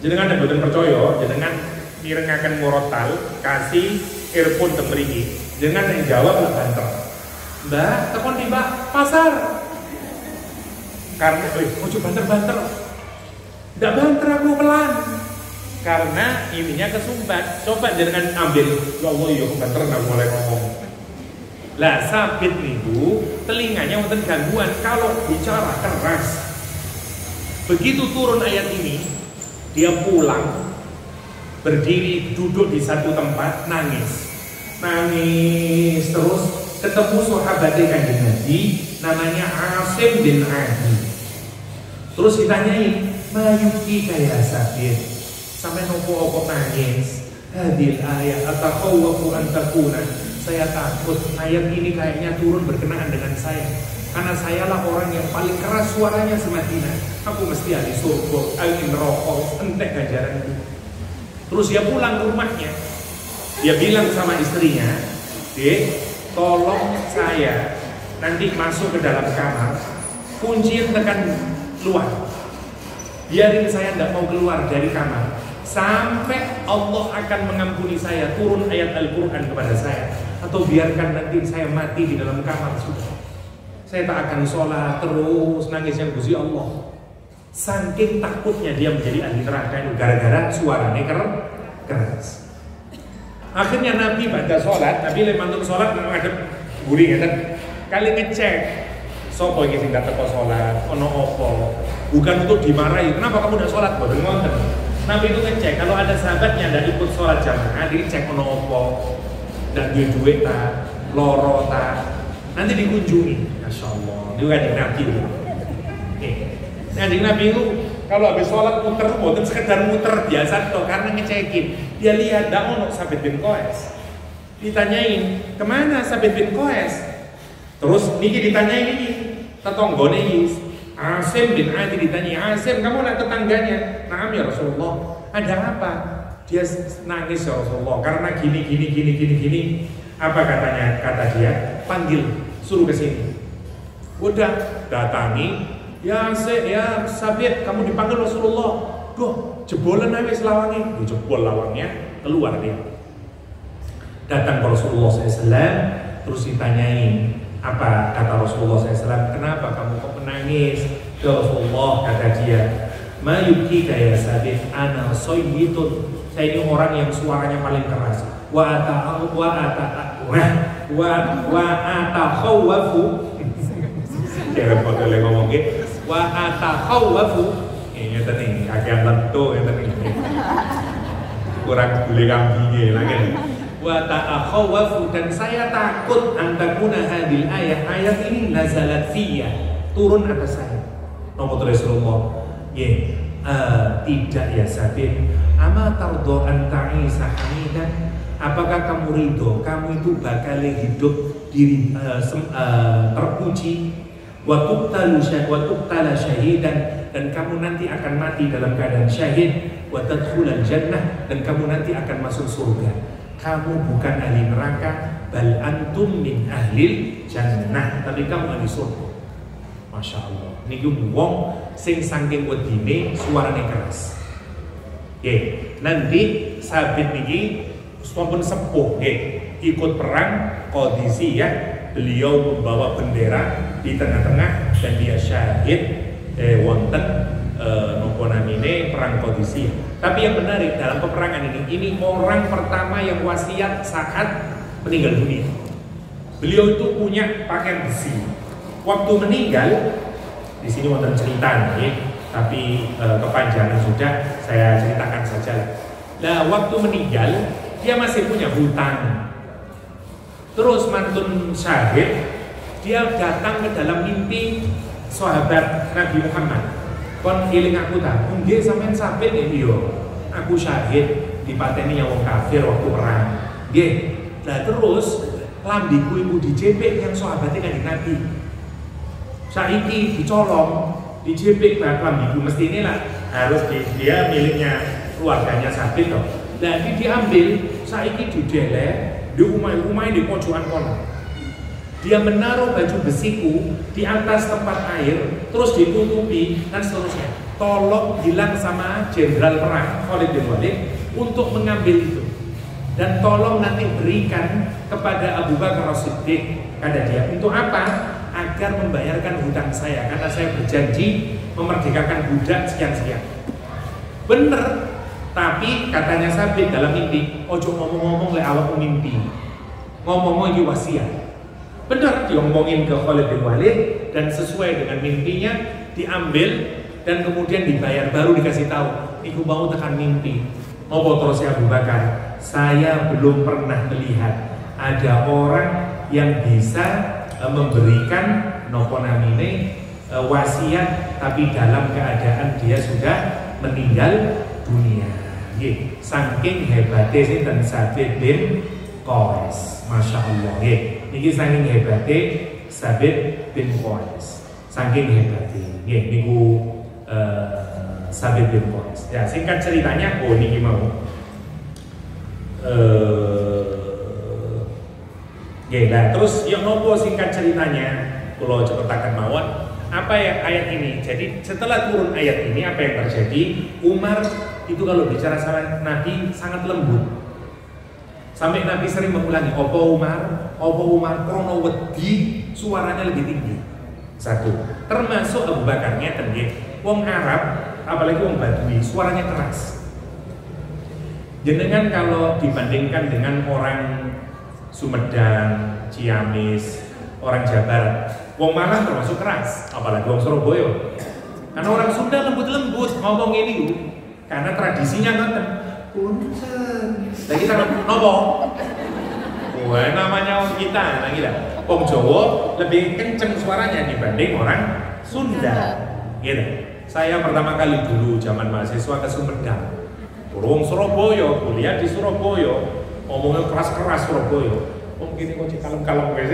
jenengan boten percaya, jenengan mirengaken murotal, kasih earphone teng mriki. Jenengan yang jawab lah banter. Mbak, telepon di Mbak pasar. Karena ojo banter-banter. Nggak banter aku pelan. Karena ininya kesumbat. Coba jenengan ambil. Ya Allah, ya banter nggak mulai ngomong. Lah Sabit niku telinganya wonten gangguan kalau bicara keras. Begitu turun ayat ini, dia pulang, berdiri duduk di satu tempat, nangis terus. Ketemu sahabat Kanjeng Nabi namanya Asim bin Adi. Terus ditanyain, mayuki kayak Sabit, sampai nopo nangis. Hadil ayat atakhawwafu an takuna. Saya takut ayat ini kayaknya turun berkenaan dengan saya, karena sayalah orang yang paling keras suaranya semadina. Aku mesti ahli surga, ahli neraka, entek ganjaran itu. Terus dia pulang ke rumahnya. Dia bilang sama istrinya, "Dek, tolong saya nanti masuk ke dalam kamar, kunciin tekan luar. Biarin saya tidak mau keluar dari kamar sampai Allah akan mengampuni saya, turun ayat Al-Quran kepada saya, atau biarkan nanti saya mati di dalam kamar sudah. Saya tak akan sholat terus nangisnya Gusti Allah." Saking takutnya dia menjadi ahli neraka itu gara-gara suaranya keras. Akhirnya Nabi pada sholat, Nabi lempar sholat menghadap guri ngeten. Kali ngecek, sopo iki sing gak teko sholat, ono opo. Bukan untuk dimarahi, kenapa kamu udah sholat? Boten ngoten. Nabi itu ngecek, kalau ada sahabatnya tidak ikut sholat jamaah, dicek ono opo, tidak duit ta, loro ta, nanti dikunjungi. Masya Allah, itu kan Nabi. Nah, Nabi itu kalau habis sholat muter, bukan sekedar muter biasa toh, karena ngecekin. Dia lihat dak ono Sabit bin Qais. Ditanyain, kemana Sabit bin Qais? Terus niki ditanyain ini, tetonggone iki Asim bin Adi ditanya, Asim kamu anak tetangganya? Naam ya Rasulullah. Ada apa? Dia nangis ya Rasulullah karena gini. Apa katanya? Kata dia, panggil, suruh ke sini. Udah datangi. Ya Sabit, kamu dipanggil Rasulullah. Duh, jebolan aja selawangnya. Jebol lawangnya, keluar dia. Datang ke Rasulullah SAW, terus ditanyain, apa kata Rasulullah SAW? Kenapa kamu kok menangis? Ya Rasulullah, kata dia, mayuki kayak Sabit, ana soyyitun. Saya ini orang yang suaranya paling keras. Wa atakhawwafu. Ya repot oleh ngomong gitu. Wa atakhawwafu. Ini tadi akan lentu ini tadi. kurang boleh kambingnya lagi. Wa ta'akhawafu, dan saya takut antakuna hadil ayat ini nazalat fiyya, turun atas saya. Nopo Rasulullah, tidak ya Sabit, ama tardo anta'isa hamidan, apakah kamu ridho kamu itu bakal hidup diri terpuji, wa tuqtala syahidan, dan kamu nanti akan mati dalam keadaan syahid, wa tadkhulal jannah, dan kamu nanti akan masuk surga. Kamu bukan ahli neraka, bal antum min ahlil jannah, tapi kamu ahli surga. Masya Allah. Niki wong sing saking wedine suarane keras. Nanti Sabit niki sampun sepuh ikut perang Qadisiyah, beliau membawa bendera di tengah-tengah dan dia syahid wonten nopo namine perang Qadisiyah. Tapi yang menarik dalam peperangan ini orang pertama yang wasiat saat meninggal dunia. Beliau itu punya pakaian besi. Waktu meninggal, di sini wonten cerita nih, tapi kepanjangan sudah, saya ceritakan saja. Nah, waktu meninggal dia masih punya hutang. Terus mantun syahid, dia datang ke dalam mimpi sahabat Nabi Muhammad. Kon iling aku tak, nggih sampean Sabit iki yo. Aku syahid dipateni yang wong kafir waktu perang. Nggih. Nah terus lambiku iku dijepik yang sahabatnya Kanjeng Nabi. Saiki dicolong, dijepik lambiku, mestine lah harus dia miliknya keluarganya Sabit toh. Nah ini diambil, saiki didelek di rumah di pojokan kono. Dia menaruh baju besiku di atas tempat air, terus ditutupi dan seterusnya. Tolong bilang sama jenderal perang Khalid bin Walid untuk mengambil itu, dan tolong nanti berikan kepada Abu Bakar As-Siddiq, kata dia, untuk apa? Agar membayarkan hutang saya, karena saya berjanji memerdekakan budak sekian-sekian. Bener, tapi katanya Sabit dalam mimpi, ojo ngomong-ngomong le awak mimpi, ngomong-ngomong iki wasiat. Benar diomongin ke Khalid bin Walid, dan sesuai dengan mimpinya diambil dan kemudian dibayar, baru dikasih tahu, iku mau tekan mimpi. Mau terus Abu Bakar, saya belum pernah melihat ada orang yang bisa memberikan nopo namine wasiat tapi dalam keadaan dia sudah meninggal dunia. Saking hebatnya sinten Sabit bin Qais, masya Allah. Niki saking hebatnya Sabit bin Qais, saking hebatnya. Niku Sabit bin Qais. Ya singkat ceritanya, niki mau. Nah terus yang nopo singkat ceritanya, kalau cepetakan mawon. Apa ya ayat ini? Jadi setelah turun ayat ini, apa yang terjadi? Umar itu kalau bicara sama Nabi sangat lembut. Sampai Nabi sering mengulangi, Opo Umar, krono wedi, suaranya lebih tinggi. Satu, termasuk Abu Bakarnya tengge, wong Arab, apalagi wong Badui, suaranya keras. Jenengan kalau dibandingkan dengan orang Sumedang, Ciamis, orang Jabar, wong Malang termasuk keras, apalagi wong Surabaya. Karena orang Sunda lembut-lembut ngomong ini, karena tradisinya ngoten. Punten. Lah kita nopo? Wah, namanya orang kita, nah kita. Wong Jawa lebih kenceng suaranya dibanding orang Sunda. Gitu. Saya pertama kali dulu zaman mahasiswa ke Sumedang. Wong Surabaya, kuliah di Surabaya. Ngomongnya keras-keras Surabaya. Om gini kok kalem-kalem guys.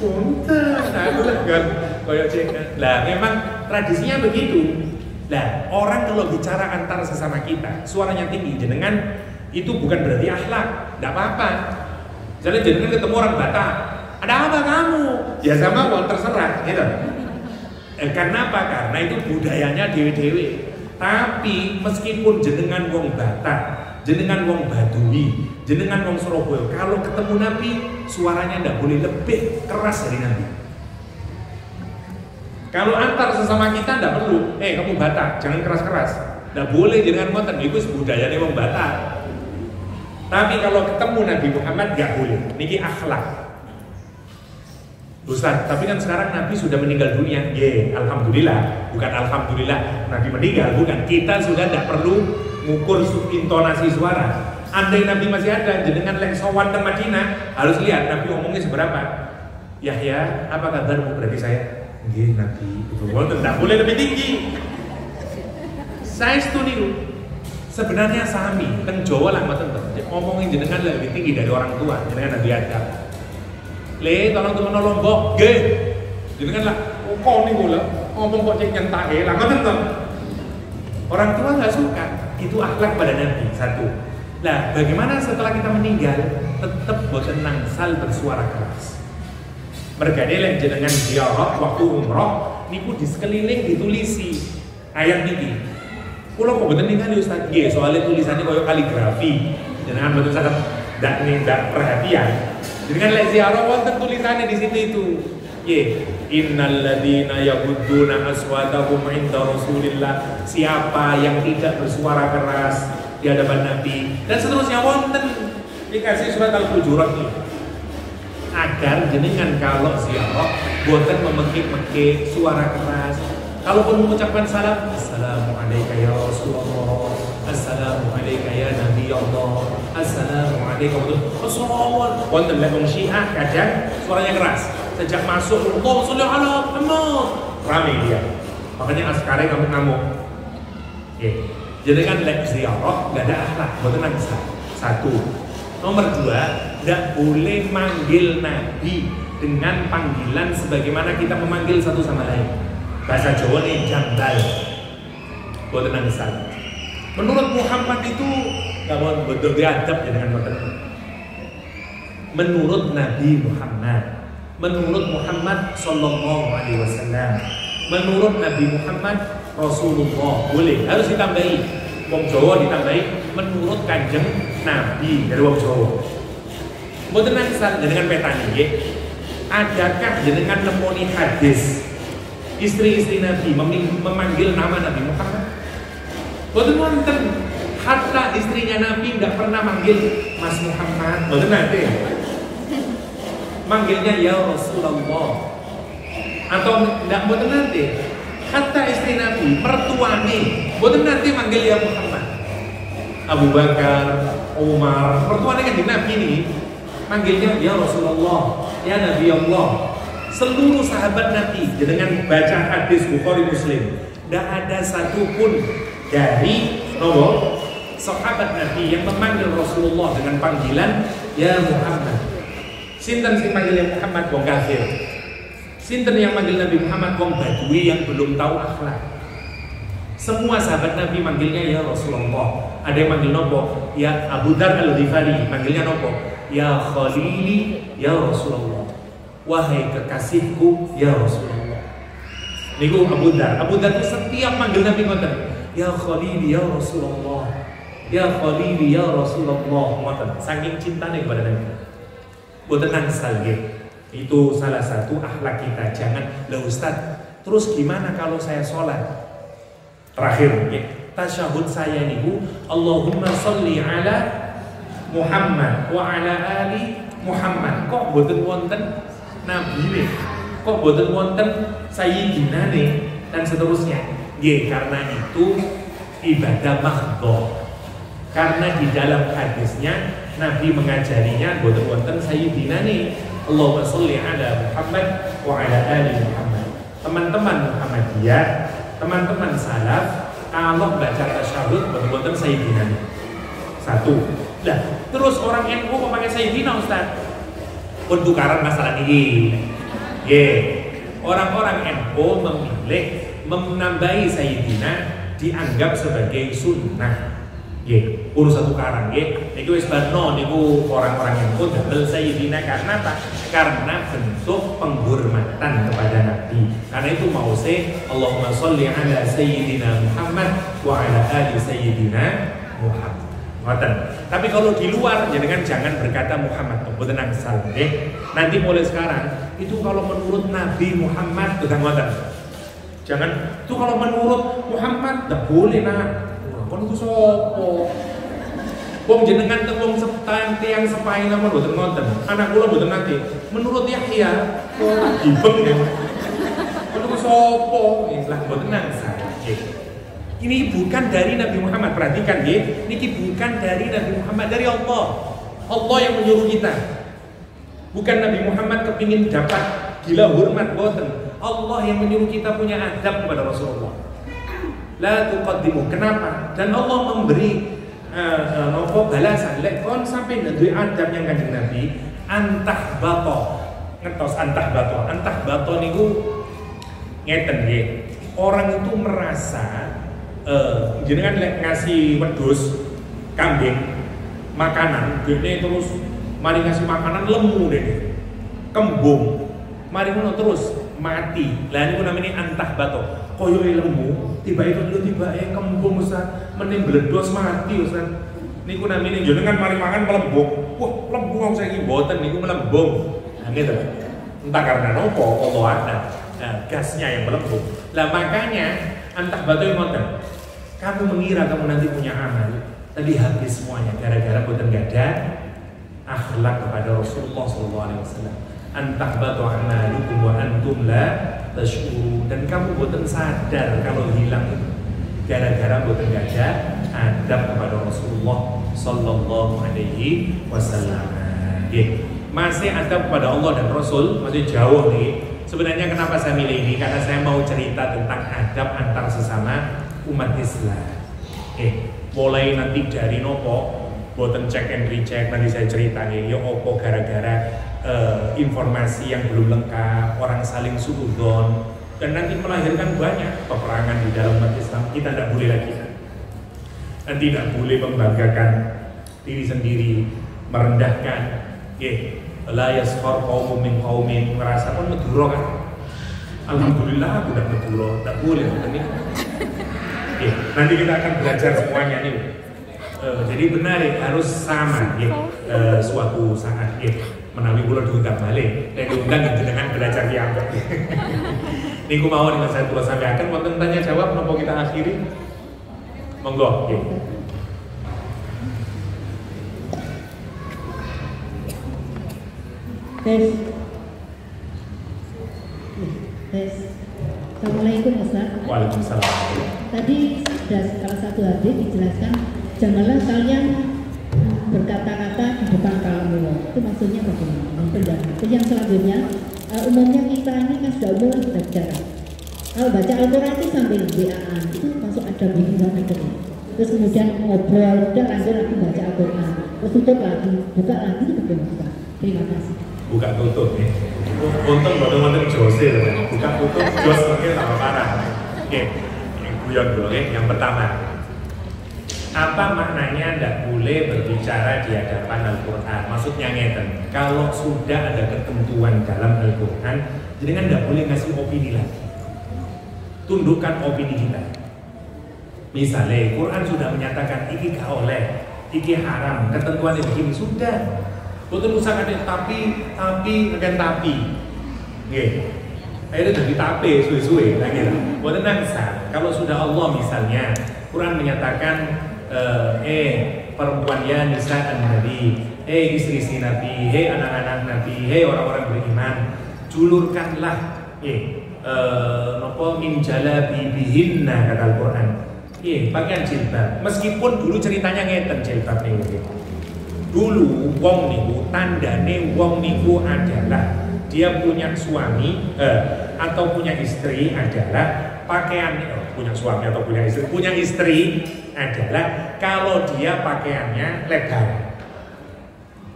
Punten. Aku kan koyo cek. Lah memang tradisinya begitu. Nah, orang kalau bicara antar sesama kita, suaranya tinggi, jenengan itu bukan berarti akhlak, tidak apa-apa. Misalnya jenengan ketemu orang Batak, ada apa kamu? Ya sama kok, terserah, gitu. Karena apa? Karena itu budayanya dewe-dewe. Tapi meskipun jenengan wong Batak, jenengan wong Badui, jenengan wong Surabaya, kalau ketemu Nabi, suaranya tidak boleh lebih keras dari Nabi. Kalau antar sesama kita tidak perlu, kamu Batak, jangan keras-keras. Tidak boleh jangan ngoten, itu budayanya wong Batak. Tapi kalau ketemu Nabi Muhammad nggak boleh. Niki akhlak. Ustaz, tapi kan sekarang Nabi sudah meninggal dunia. Alhamdulillah, bukan alhamdulillah Nabi meninggal, bukan. Kita sudah tidak perlu ngukur intonasi suara. Andai Nabi masih ada, jenengan lek sowan teng Madinah, harus lihat Nabi ngomongnya seberapa. Yahya, apa kabarmu? Berarti saya, nggih Nabi. Itu tidak boleh lebih tinggi. Saya niku. Sebenarnya sami, teng Jawa lah mboten ngomongin jenengan lebih tinggi dari orang tua, jenengan Nabi Adam. Le, tolong temen Lombok, nggih. Jenengan lah, kok niku lho, ngomong kok cek nyentake lah ngoten to. Orang tua nggak suka, itu akhlak pada Nabi. Satu. Nah, bagaimana setelah kita meninggal tetap boten nangsal bersuara keras. Mergane lek jenengan ziarah waktu umroh niku di sekeliling ditulisi ayat niki. Kula kok boten ningali Ustaz nggih, soalnya tulisannya koyo kaligrafi. Jenengan boten saged ndak perhatian. Jenengan lek ziarah wonten tulisannya di situ itu. Ye, innal ladzina yaghudduna aswatahum 'inda Rasulillah. Siapa yang tidak bersuara keras di hadapan Nabi dan seterusnya wonten dikasih surat Al-Hujurat ini. Agar jenengan kalau ziarah boten memekik-mekik suara keras. Kalaupun mengucapkan salam, Assalamualaikum ya Rasulullah, Assalamualaikum ya Nabi Allah, Assalamualaikum. Assalamualaikum. Wonten lek wong Syiah kadang suaranya keras. Sejak masuk, Allahumma sholli ala Muhammad. Rame dia. Makanya askare kamu ngamuk. Jadi kan lek ziarah gak ada akhlak, boten nangsa. Satu. Nomor dua, gak boleh manggil Nabi dengan panggilan sebagaimana kita memanggil satu sama lain. Bahasa Jawa nih jambal, boten nangsa. Menurut Muhammad itu gak mau betul diadab ya dengan boten. Menurut Nabi Muhammad, menurut Muhammad Sallallahu Alaihi Wasallam, menurut Nabi Muhammad Rasulullah boleh, harus ditambahi. Wong Jawa ditambahi menurut Kanjeng Nabi dari Wong Jawa. Mboten nangsal jenengan petani nggih. Adakah jenengan nemoni hadis istri-istri Nabi memanggil nama Nabi Muhammad? Mboten wonten. Hatta istrinya Nabi enggak pernah manggil Mas Muhammad. Mboten nate. Manggilnya ya Rasulullah. Atau enggak mboten nate. Hatta istri Nabi, mertuane, boten nanti manggil ya Muhammad. Abu Bakar, Umar, mertuane kan di Nabi ini, manggilnya ya Rasulullah, ya Nabi Allah. Seluruh sahabat Nabi, dengan baca hadis Bukhari Muslim, tidak ada satupun dari sahabat Nabi yang memanggil Rasulullah dengan panggilan ya Muhammad. Sinten sing manggil ya Muhammad wong kafir. Sinten yang manggil Nabi Muhammad wong badui yang belum tahu akhlak. Semua sahabat Nabi manggilnya ya Rasulullah. Ada yang manggil nopo? Ya Abu Dzar Al-Ghifari, manggilnya nopo? Ya Khalili ya Rasulullah. Wahai kekasihku ya Rasulullah. Niku Abu Dzar. Abu Dzar itu setiap manggil Nabi ngoten. Ya Khalili ya Rasulullah. Ya Khalili ya Rasulullah. Ngoten. Saking cintane kepada Nabi. Boten nangsal nggih. Itu salah satu akhlak kita. Jangan, lah Ustaz, terus gimana kalau saya sholat? Terakhir, ya, tasyahud saya niku Allahumma sholli ala Muhammad wa ala ali Muhammad. Kok boten wonten Nabi nih? Kok boten wonten Sayyidina nih? Dan seterusnya. Ya, karena itu ibadah mahdhah. Karena di dalam hadisnya Nabi mengajarinya boten wonten Sayyidina nih. Allahumma sholli ala Muhammad wa ala ali Muhammad. Teman-teman Muhammadiyah, teman-teman salaf, kalau baca tasyahud boten-boten Sayyidina. Satu. Lah, terus orang NU kok pakai Sayyidina Ustaz? Pun tukaran masalah ini. Orang-orang NU memilih menambahi Sayyidina dianggap sebagai sunnah. Urusan tukaran niku wis barno niku orang-orang yang pun damel Sayyidina karena apa? Karena bentuk penghormatan kepada Nabi. Karena itu mau Allahumma sholli ala Sayyidina Muhammad wa ala ali Sayyidina Muhammad. Ngoten. Tapi kalau di luar jangan berkata Muhammad, mboten nangsal nggih. Nanti mulai sekarang itu kalau menurut Nabi Muhammad bukan ngoten. Jangan itu kalau menurut Muhammad tidak boleh nak. Kon ku sapa? Wong jenengan teng wong tiang sepai namun boten ngoten. Anak kula boten nate. Menurut Yahya, kok dibeng ya. Kon ku sapa? Lah boten nang saya. Ini bukan dari Nabi Muhammad, perhatikan ya. Ini bukan dari Nabi Muhammad, dari Allah. Allah yang menyuruh kita. Bukan Nabi Muhammad kepingin dapat gila hormat, boten. Allah yang menyuruh kita punya adab kepada Rasulullah. La tuqaddimu. Kenapa? Dan Allah memberi balasan. Lek kon sampai ndek adab yang Kanjeng Nabi, antah bato. Ngetos antah bato niku ngeten nggih. Orang itu merasa jenengan lek ngasih wedhus kambing makanan, gede terus mari ngasih makanan lemu deh, kembung, mari ngono terus mati. Lah niku namanya antah bato. Koyo lemu, tiba itu kembung Ustaz, mending bledos mati Ustaz. Niku namanya jenengan mari mangan melembung. Wah, lembung saiki mboten niku melembung. Nah, gitu. Entah karena nopo Allah ada. Nah, gasnya yang melembung. Lah makanya antah batu yang ngoten. Kamu mengira kamu nanti punya amal, tadi habis semuanya gara-gara boten gak ada akhlak kepada Rasulullah SAW. Antah batu amalukum wa antum la tashurun. Dan kamu boten sadar kalau hilang itu gara-gara boten gak ada adab kepada Rasulullah Sallallahu Alaihi Wasallam. Masih adab kepada Allah dan Rasul masih jauh nih. Sebenarnya kenapa saya milih ini? Karena saya mau cerita tentang adab antar sesama umat Islam. Mulai nanti dari nopo, boten cek and recheck, nanti saya cerita nih. Ya opo gara-gara informasi yang belum lengkap, orang saling suudzon, dan nanti melahirkan banyak peperangan di dalam umat Islam. Kita tidak boleh lagi. Dan tidak boleh membanggakan diri sendiri, merendahkan. La yaskhar qaumun min qaumin, merasakan meduro kan. Alhamdulillah aku udah meduro, tak boleh ini. Nanti kita akan belajar semuanya nih. Jadi benar harus sama suatu saat menawi kula diundang balik. Diundang dengan belajar yang niku mawon yang saya tulis sampai akan wonten tanya jawab napa kita akhiri. Monggo nggih. Tes. Assalamualaikum Ustaz. Waalaikumsalam. Tadi sudah salah satu hadis dijelaskan, janganlah kalian berkata-kata di depan kamu. Itu maksudnya bagaimana? Yang selanjutnya, umumnya kita ini kan sudah umum kita bicara. Kalau baca Al-Quran itu sambil WA-an, itu masuk ada bimbingan itu. Terus kemudian ngobrol, udah lanjut lagi baca Al-Quran, terus tutup lagi, buka lagi, itu bagaimana? Terima kasih. Buka tutup ya. Untung boten-boten jose buka tutup jos mungkin tambah parah. Oke, yang guyon dulu ya. Yang pertama, apa maknanya tidak boleh berbicara di hadapan Al-Quran? Maksudnya ngeten, kalau sudah ada ketentuan dalam Al-Quran, jadi kan tidak boleh ngasih opini lagi. Tundukkan opini kita. Misalnya Quran sudah menyatakan iki gak oleh, iki haram, ketentuannya begini, sudah. Betul usah ada tapi akan tapi. Nggih. Akhirnya jadi tapi suwe-suwe lagi lah. Boten nangsa. Kalau sudah Allah misalnya Quran menyatakan perempuan ya nisa Nabi, istri-istri Nabi, anak-anak Nabi, orang-orang beriman, julurkanlah napa min jalabibihinna kata Al-Qur'an. Pakaian jilbab. Meskipun dulu ceritanya ngeten jilbab niku. Dulu wong niku tandane wong niku adalah dia punya suami atau punya istri adalah pakaian punya suami atau punya istri adalah kalau dia pakaiannya legal,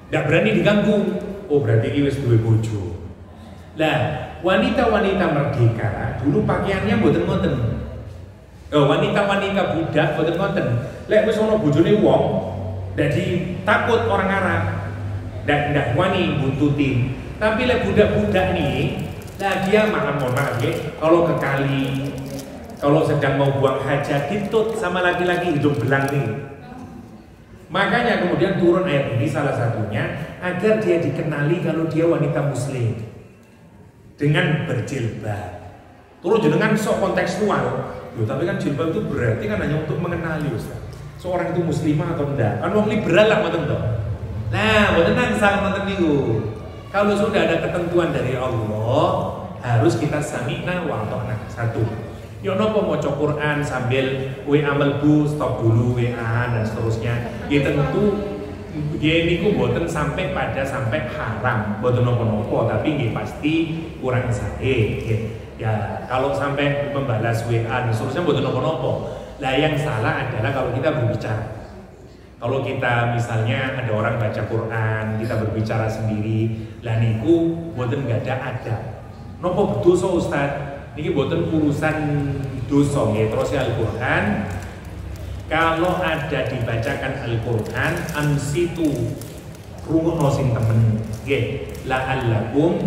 nggak berani diganggu. Oh berarti ini wis duwe bojo. Lah wanita-wanita merdeka dulu pakaiannya mboten-mboten. Wanita-wanita budak mboten-mboten. Lek wis ana bojone wong jadi takut orang Arab, ndak wani buntutin. Tapi lek budak-budak nih, lah dia mohon maaf ya, kalau ke kali, kalau sedang mau buang hajat, ditut sama laki-laki hidung belang nih. Makanya kemudian turun ayat ini salah satunya agar dia dikenali kalau dia wanita muslim dengan berjilbab. Turun dengan sok kontekstual. Tapi kan jilbab itu berarti kan hanya untuk mengenali Ustaz. Seorang itu muslimah atau enggak? Kan wong liberal lah ngoten to. Nah, mboten nang salah ngoten niku. Kalau sudah ada ketentuan dari Allah, harus kita sami'na wa ata'na. Satu. Yo nopo maca Quran sambil WA melbu, stop dulu WA dan seterusnya. Ya tentu ya niku mboten sampai haram, mboten nopo-nopo, tapi nggih pasti kurang sae. Ya kalau sampai membalas WA dan seterusnya mboten nopo-nopo. Lah yang salah adalah kalau kita berbicara. Kalau kita misalnya ada orang baca Quran, kita berbicara sendiri, lah niku mboten nggak ada adab. Nopo berdosa Ustaz? Niki boten urusan dosa nggih. Terus Al-Qur'an kalau ada dibacakan Al-Qur'an ansitu rungokno sing temen nggih la'allakum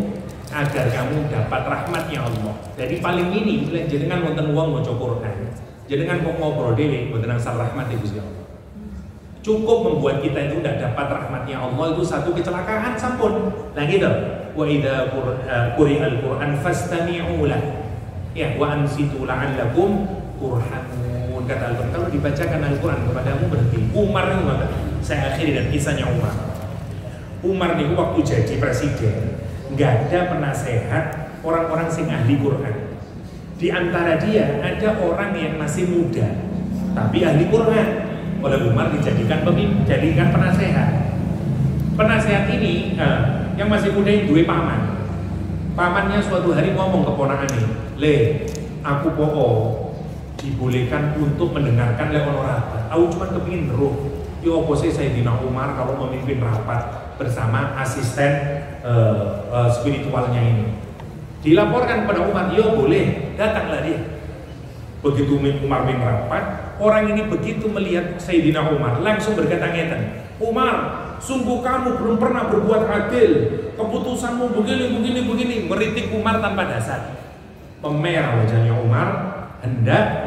agar kamu dapat rahmatnya Allah. Jadi paling ini jenengan wonten wong maca Qur'an, jenengan kok ngobrol dhewe mboten angsal rahmat Gusti Allah. Cukup membuat kita itu tidak dapat rahmatnya Allah itu satu kecelakaan sampun. Nah gitu. Wa idza quri'al Qur'an fastami'u lahu. Ya, wa ansitu la'allakum turhamun. Kata Al-Quran, kalau dibacakan Al-Quran kepadamu berhenti. Umar itu maka saya akhiri dan kisahnya Umar. Umar itu waktu jadi presiden nggak ada penasehat orang-orang sing ahli Quran. Di antara dia ada orang yang masih muda tapi ahli Quran. Oleh Umar dijadikan penasehat. Penasehat ini yang masih muda itu dua paman. Pamannya suatu hari ngomong ke ponakannya, "Le, aku dibolehkan untuk mendengarkan le ono rapat. Aku cuma kepingin beruh. Yo apa sih Sayyidina Umar kalau memimpin rapat bersama asisten spiritualnya ini." Dilaporkan kepada Umar, "Yo boleh, datanglah dia." Begitu Umar bin rapat, orang ini begitu melihat Sayyidina Umar langsung berkata ngeten, "Umar, sungguh kamu belum pernah berbuat adil. Keputusanmu begini, meritik Umar tanpa dasar." Pemerah wajahnya Umar, hendak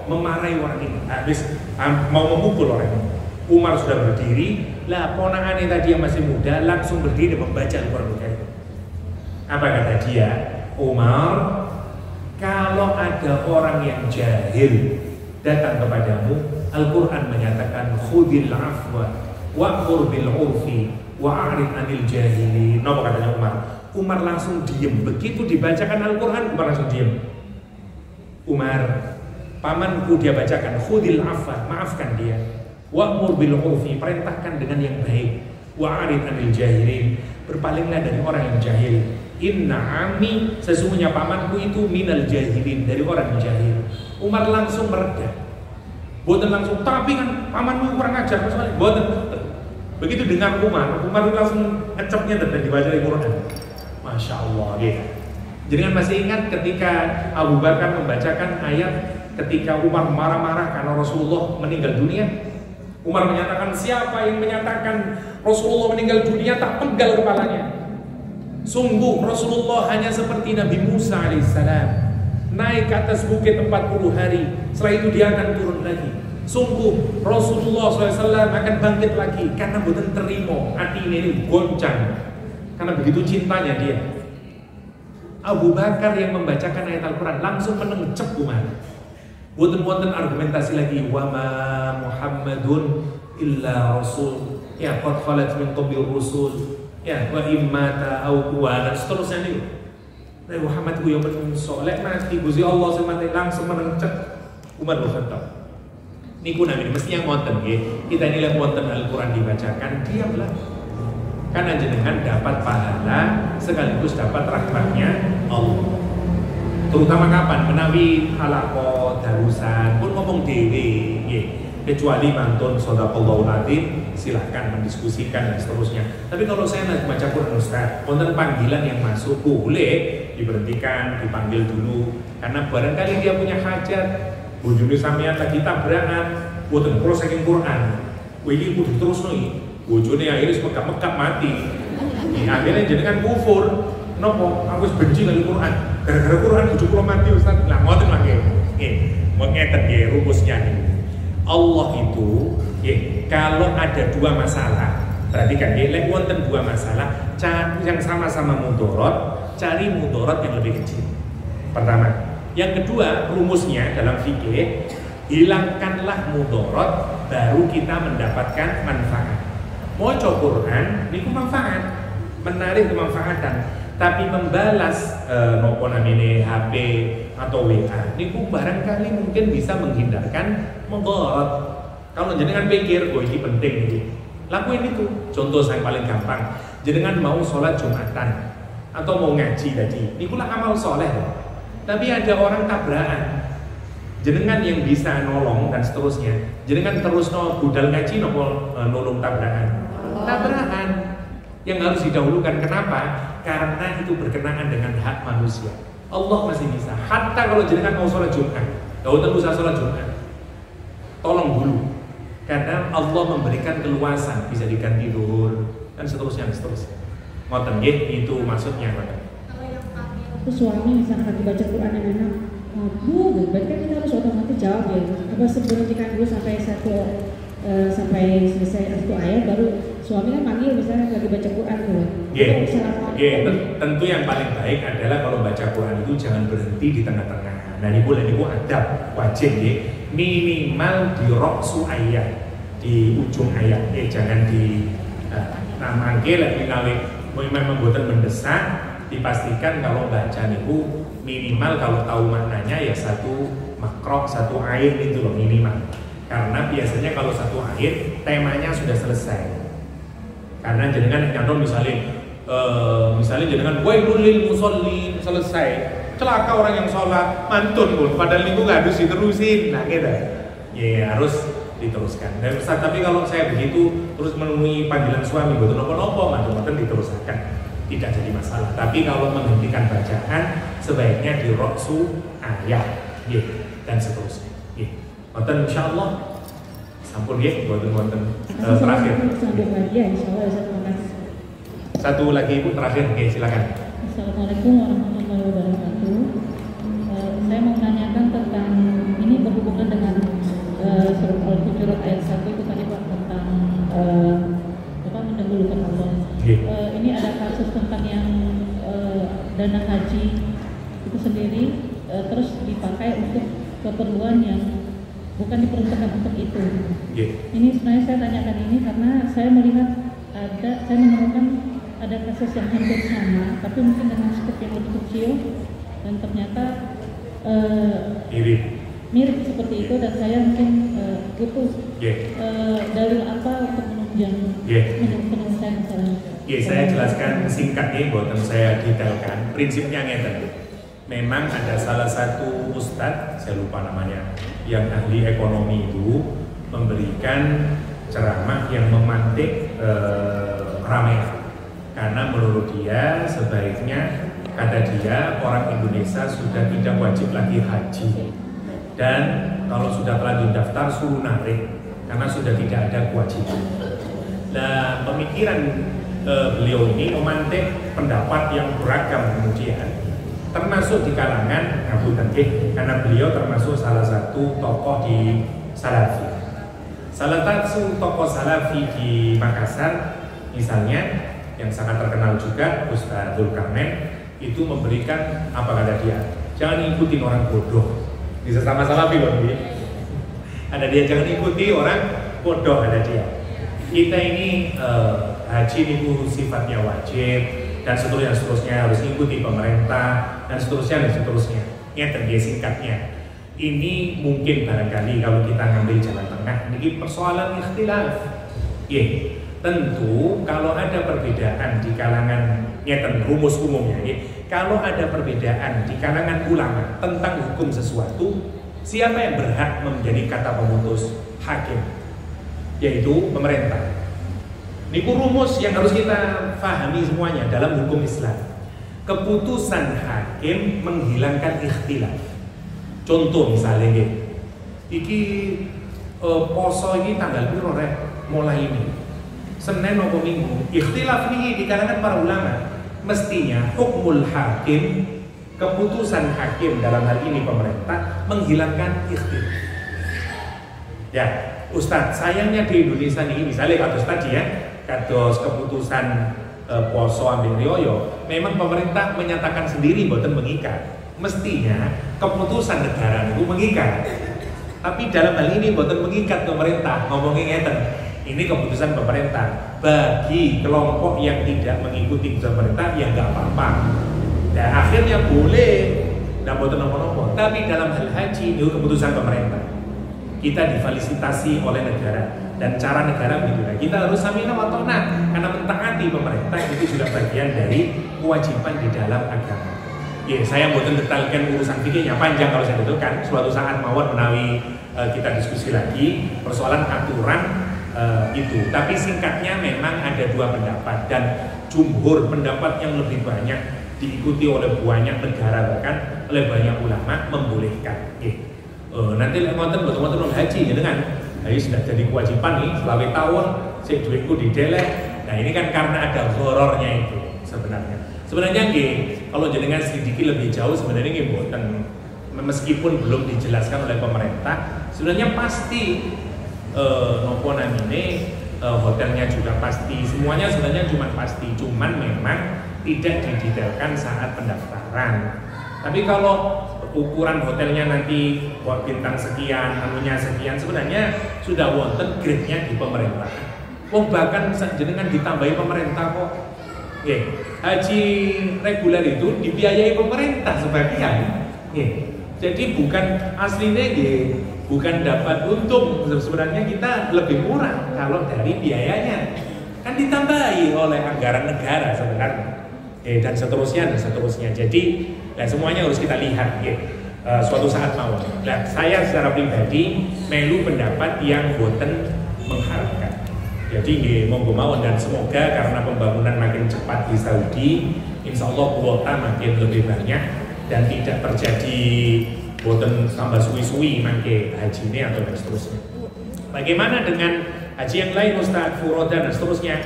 memarahi orang ini. Habis mau memukul orang ini. Umar sudah berdiri, lah ponakannya tadi yang masih muda langsung berdiri membaca Al-Quran. Apa kata dia? "Umar, kalau ada orang yang jahil datang kepadamu, Al-Quran menyatakan khudil afwa wa'mur bil 'urfi wa'rid 'anil jahilin." Napa katanya Umar? Umar langsung diem. Begitu dibacakan Al-Quran, Umar langsung diem. "Umar, pamanku dia bacakan khudil afwa, maafkan dia. Wa'mur bil 'urfi, perintahkan dengan yang baik. Wa'rid 'anil jahilin, berpalinglah dari orang yang jahil. Inna ami, sesungguhnya pamanku itu minal jahilin, dari orang yang jahil." Umar langsung mereda. Boten langsung, "Tapi kan pamanmu kurang ajar." Boten. Begitu dengar Umar langsung ngecapnya dan dibaca Al-Quran. Masya Allah, ya. Jadi masih ingat ketika Abu Bakar membacakan ayat ketika Umar marah-marah karena Rasulullah meninggal dunia. Umar menyatakan, "Siapa yang menyatakan Rasulullah meninggal dunia tak penggal kepalanya. Sungguh Rasulullah hanya seperti Nabi Musa alaihissalam, naik ke atas bukit 40 hari, setelah itu dia akan turun lagi. Sungguh Rasulullah SAW akan bangkit lagi." Karena bukan terima, hati ini goncang karena begitu cintanya dia. Abu Bakar yang membacakan ayat Al-Quran langsung menengcep Umar. Buatan argumentasi lagi, "Wa ma Muhammadun illa rasul, ya qad khalat min qablih rusul, ya wa immata au kuwa," dan seterusnya nih. Nah, Muhammad ku yang menungso, lek mati Gusti Allah sing mati langsung menengcep Umar bin Khattab. Niku namanya mesti yang wonten nggih. Kita nilai wonten Al-Quran dibacakan, diamlah. Karena jenengan dapat pahala sekaligus dapat rahmatnya Allah. Terutama kapan menawi halaqah darusan pun ngomong dhewe nggih. Kecuali mantun shadaqallahul adzim, silahkan mendiskusikan dan seterusnya. Tapi kalau saya nanti baca Quran Ustaz, wonten panggilan yang masuk boleh diberhentikan, dipanggil dulu karena barangkali dia punya hajat. Bojone sampean lagi tabrakan, boten kula saking Quran. Iki kudu terusno iki. Bojone akhirnya mekap-mekap mati. Akhirnya jenengan kufur. Nopo? Aku wis benci kali Quran. Gara-gara Quran bojo kula mati Ustaz. Lah ngoten mangke. Nggih, ngeten nggih rumusnya niku. Allah itu kalau ada dua masalah, perhatikan nggih, lek wonten dua masalah yang sama-sama mudarat, cari mudarat yang lebih kecil. Pertama. Yang kedua, rumusnya dalam fikih, hilangkanlah mudarat baru kita mendapatkan manfaat. Maca Quran niku manfaat, menarik kemanfaatan, tapi membalas nopo namine HP atau WA niku barangkali mungkin bisa menghindarkan mudarat. Kalau jenengan pikir oh ini penting ini, lakuin itu. Contoh yang paling gampang, jenengan mau sholat Jumatan atau mau ngaji tadi, niku lah amal soleh. Tapi ada orang tabrakan, jenengan yang bisa nolong dan seterusnya, jenengan terus budal ngaji nolong tabrakan. Tabrakan yang harus didahulukan. Kenapa? Karena itu berkenaan dengan hak manusia. Allah masih bisa. Hatta kalau jenengan mau sholat Jumat, gak usah sholat Jumat, tolong dulu. Karena Allah memberikan keluasan, bisa diganti duhur dan seterusnya. Ngoten nggih, itu maksudnya ngoten. Itu suami misalnya lagi baca Quran dengan anak, Bu, berarti kan kita harus otomatis jawab ya. Apa berhentikan dulu sampai selesai satu ayat, baru suami kan manggil misalnya lagi baca Quran tuh. Tentu yang paling baik adalah kalau baca Quran itu jangan berhenti di tengah-tengah. Nah, ini adab wajib ya. Minimal di roksu ayat, di ujung ayat, jangan di manggil lagi kali memang buatan mendesak. Dipastikan kalau baca niku minimal kalau tahu maknanya ya satu makrok, satu ayat itu loh minimal. Karena biasanya kalau satu ayat temanya sudah selesai. Karena jenengan nyanton misalnya jenengan wailul lil musallin selesai. Celaka orang yang sholat, mantun pun padahal itu nggak harus diterusin. Nah gitu ya harus diteruskan. Dan Ustaz, tapi kalau saya begitu terus menemui panggilan suami betul nopo-nopo mantun diteruskan, tidak jadi masalah. Tapi kalau menghentikan bacaan sebaiknya di roksu ayat dan seterusnya. Wonten insyaallah sampun nggih wonten terakhir. Satu lagi Ibu terakhir, silakan. Assalamualaikum warahmatullahi wabarakatuh. Saya mau menanyakan tentang ini berhubungan dengan surat Al-Hujurat ayat 1 itu tadi Pak tentang mendahulukan Allah. Ini ada kasus tentang yang dana haji itu sendiri terus dipakai untuk keperluan yang bukan diperuntukkan untuk itu. Ini sebenarnya saya tanyakan ini karena saya melihat saya menemukan ada kasus yang hampir sama, tapi mungkin dengan skop yang lebih kecil dan ternyata mirip seperti itu, dan saya mungkin butuh dalil apa untuk menunjang penyelesaian masalah. Saya jelaskan singkat nih, buatan saya detailkan. Prinsipnya ngeten. Memang ada salah satu ustadz, saya lupa namanya, yang ahli ekonomi itu memberikan ceramah yang memantik ramai. Karena menurut dia sebaiknya, kata dia, orang Indonesia sudah tidak wajib lagi haji, dan kalau sudah terlanjur daftar suruh narik karena sudah tidak ada kewajiban. Nah, pemikiran beliau ini memantik pendapat yang beragam kemudian, termasuk di kalangan Abu Tengkih, karena beliau termasuk salah satu tokoh di Salafi. Salah satu tokoh Salafi di Makassar misalnya, yang sangat terkenal juga, Ustaz Dzulkarnain, itu memberikan apa kata dia? Jangan ikutin orang bodoh. Di sesama Salafi loh, ada dia, jangan ikuti orang bodoh, ada dia. Kita ini haji itu sifatnya wajib dan seterusnya harus ikuti pemerintah dan seterusnya. Ini terjadi singkatnya. Ini mungkin barangkali kalau kita ngambil jalan tengah, ini persoalan ikhtilaf. Tentu kalau ada perbedaan di kalangan rumus umumnya, kalau ada perbedaan di kalangan ulama tentang hukum sesuatu, siapa yang berhak menjadi kata pemutus? Hakim, yaitu pemerintah. Ini rumus yang harus kita pahami semuanya dalam hukum Islam. Keputusan hakim menghilangkan ikhtilaf. Contoh misalnya, poso ini tanggal piro mulai ini. Senin atau Minggu, ikhtilaf ini di kalangan para ulama. Mestinya hukmul hakim, keputusan hakim dalam hal ini pemerintah, menghilangkan ikhtilaf. Ya, Ustadz, sayangnya di Indonesia ini, misalnya kados tadi ya, kados keputusan poso ambil rioyo, memang pemerintah menyatakan sendiri boten mengikat. Mestinya keputusan negara itu mengikat. Tapi dalam hal ini boten mengikat pemerintah, ngomongin ngeten. Ini keputusan pemerintah. Bagi kelompok yang tidak mengikuti keputusan pemerintah, ya nggak apa-apa. Dan akhirnya boleh dan boten nopo-nopo. Tapi dalam hal haji itu keputusan pemerintah. Kita difasilitasi oleh negara dan cara negara begitu. Nah, kita harus samina wa ta'na karena mentaati pemerintah itu juga bagian dari kewajiban di dalam agama. Ya, saya boten detalkan urusan fikihnya panjang kalau saya betulkan. Suatu saat mawon menawi kita diskusi lagi persoalan aturan itu. Tapi singkatnya memang ada dua pendapat dan jumhur pendapat yang lebih banyak diikuti oleh banyak negara bahkan oleh banyak ulama membolehkan. Nanti nonton betul-betul haji ya dengan haji sudah jadi kewajiban nih selama tahun saya duitku didelek. Nah ini kan karena ada horornya itu sebenarnya. Sebenarnya kalau jenengan sedikit lebih jauh sebenarnya boten meskipun belum dijelaskan oleh pemerintah sebenarnya pasti nopo namine hotelnya juga pasti semuanya sebenarnya cuma pasti cuman memang tidak didetailkan saat pendaftaran. Tapi kalau ukuran hotelnya nanti bintang sekian, anunya sekian sebenarnya sudah wonten grade-nya di pemerintah. Bahkan jenengan ditambahi pemerintah kok. Haji reguler itu dibiayai pemerintah sebagian. Jadi bukan aslinya bukan dapat untung, sebenarnya kita lebih murah kalau dari biayanya. Kan ditambahi oleh anggaran negara sebenarnya. Dan seterusnya. Jadi semuanya harus kita lihat suatu saat mau. Nah, saya secara pribadi melu pendapat yang boten mengharapkan. Jadi monggo mawon dan semoga karena pembangunan makin cepat di Saudi, insya Allah kuota makin lebih banyak dan tidak terjadi boten tambah suwi-suwi mangke haji ini atau dan seterusnya. Bagaimana dengan haji yang lain Ustaz, furoda dan seterusnya?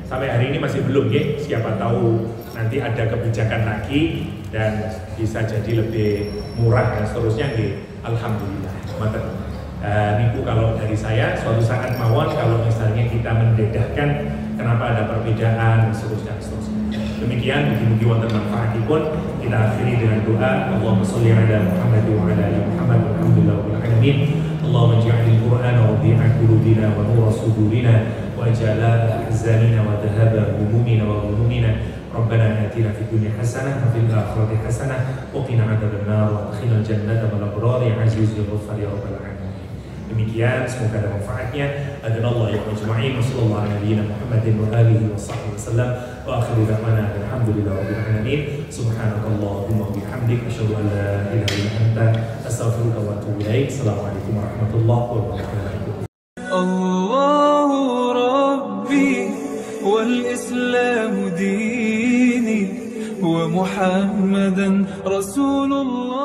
Sampai hari ini masih belum siapa tahu nanti ada kebijakan lagi dan bisa jadi lebih murah dan seterusnya alhamdulillah. Niku kalau dari saya suatu saat mawon kalau misalnya kita mendedahkan kenapa ada perbedaan dan seterusnya. Demikian mugi-mugi wonten manfaatipun. Kita akhiri dengan doa Allahumma sholli ala Muhammad wa ala ali Muhammad walhamdulillahil alamin. Allahumma ij'alil Qur'ana rabi'a qulubina wa nura sudurina wa jala'a ahzanina wa dhahaba humumina wa ghumumina. Rabbana atina fid dunya hasanah wa fil akhirati hasanah wa qina adzabannar wa adkhilnal jannata ma'al abrar ya aziz ya ghaffar ya rabbal alamin. Demikian semoga ada manfaatnya. Adznallahu ya ajma'in. Wassallallahu ala nabiyyina Muhammadin wa alihi wa sahbihi wasallam. Wa akhiru da'wana alhamdulillahi rabbil alamin. Subhanakallahumma wa bihamdika asyhadu an la ilaha illa anta astaghfiruka wa atubu ilaik. Assalamualaikum warahmatullahi wabarakatuh. Allahu Rabbi wal Islam dini wa Muhammadan Rasulullah.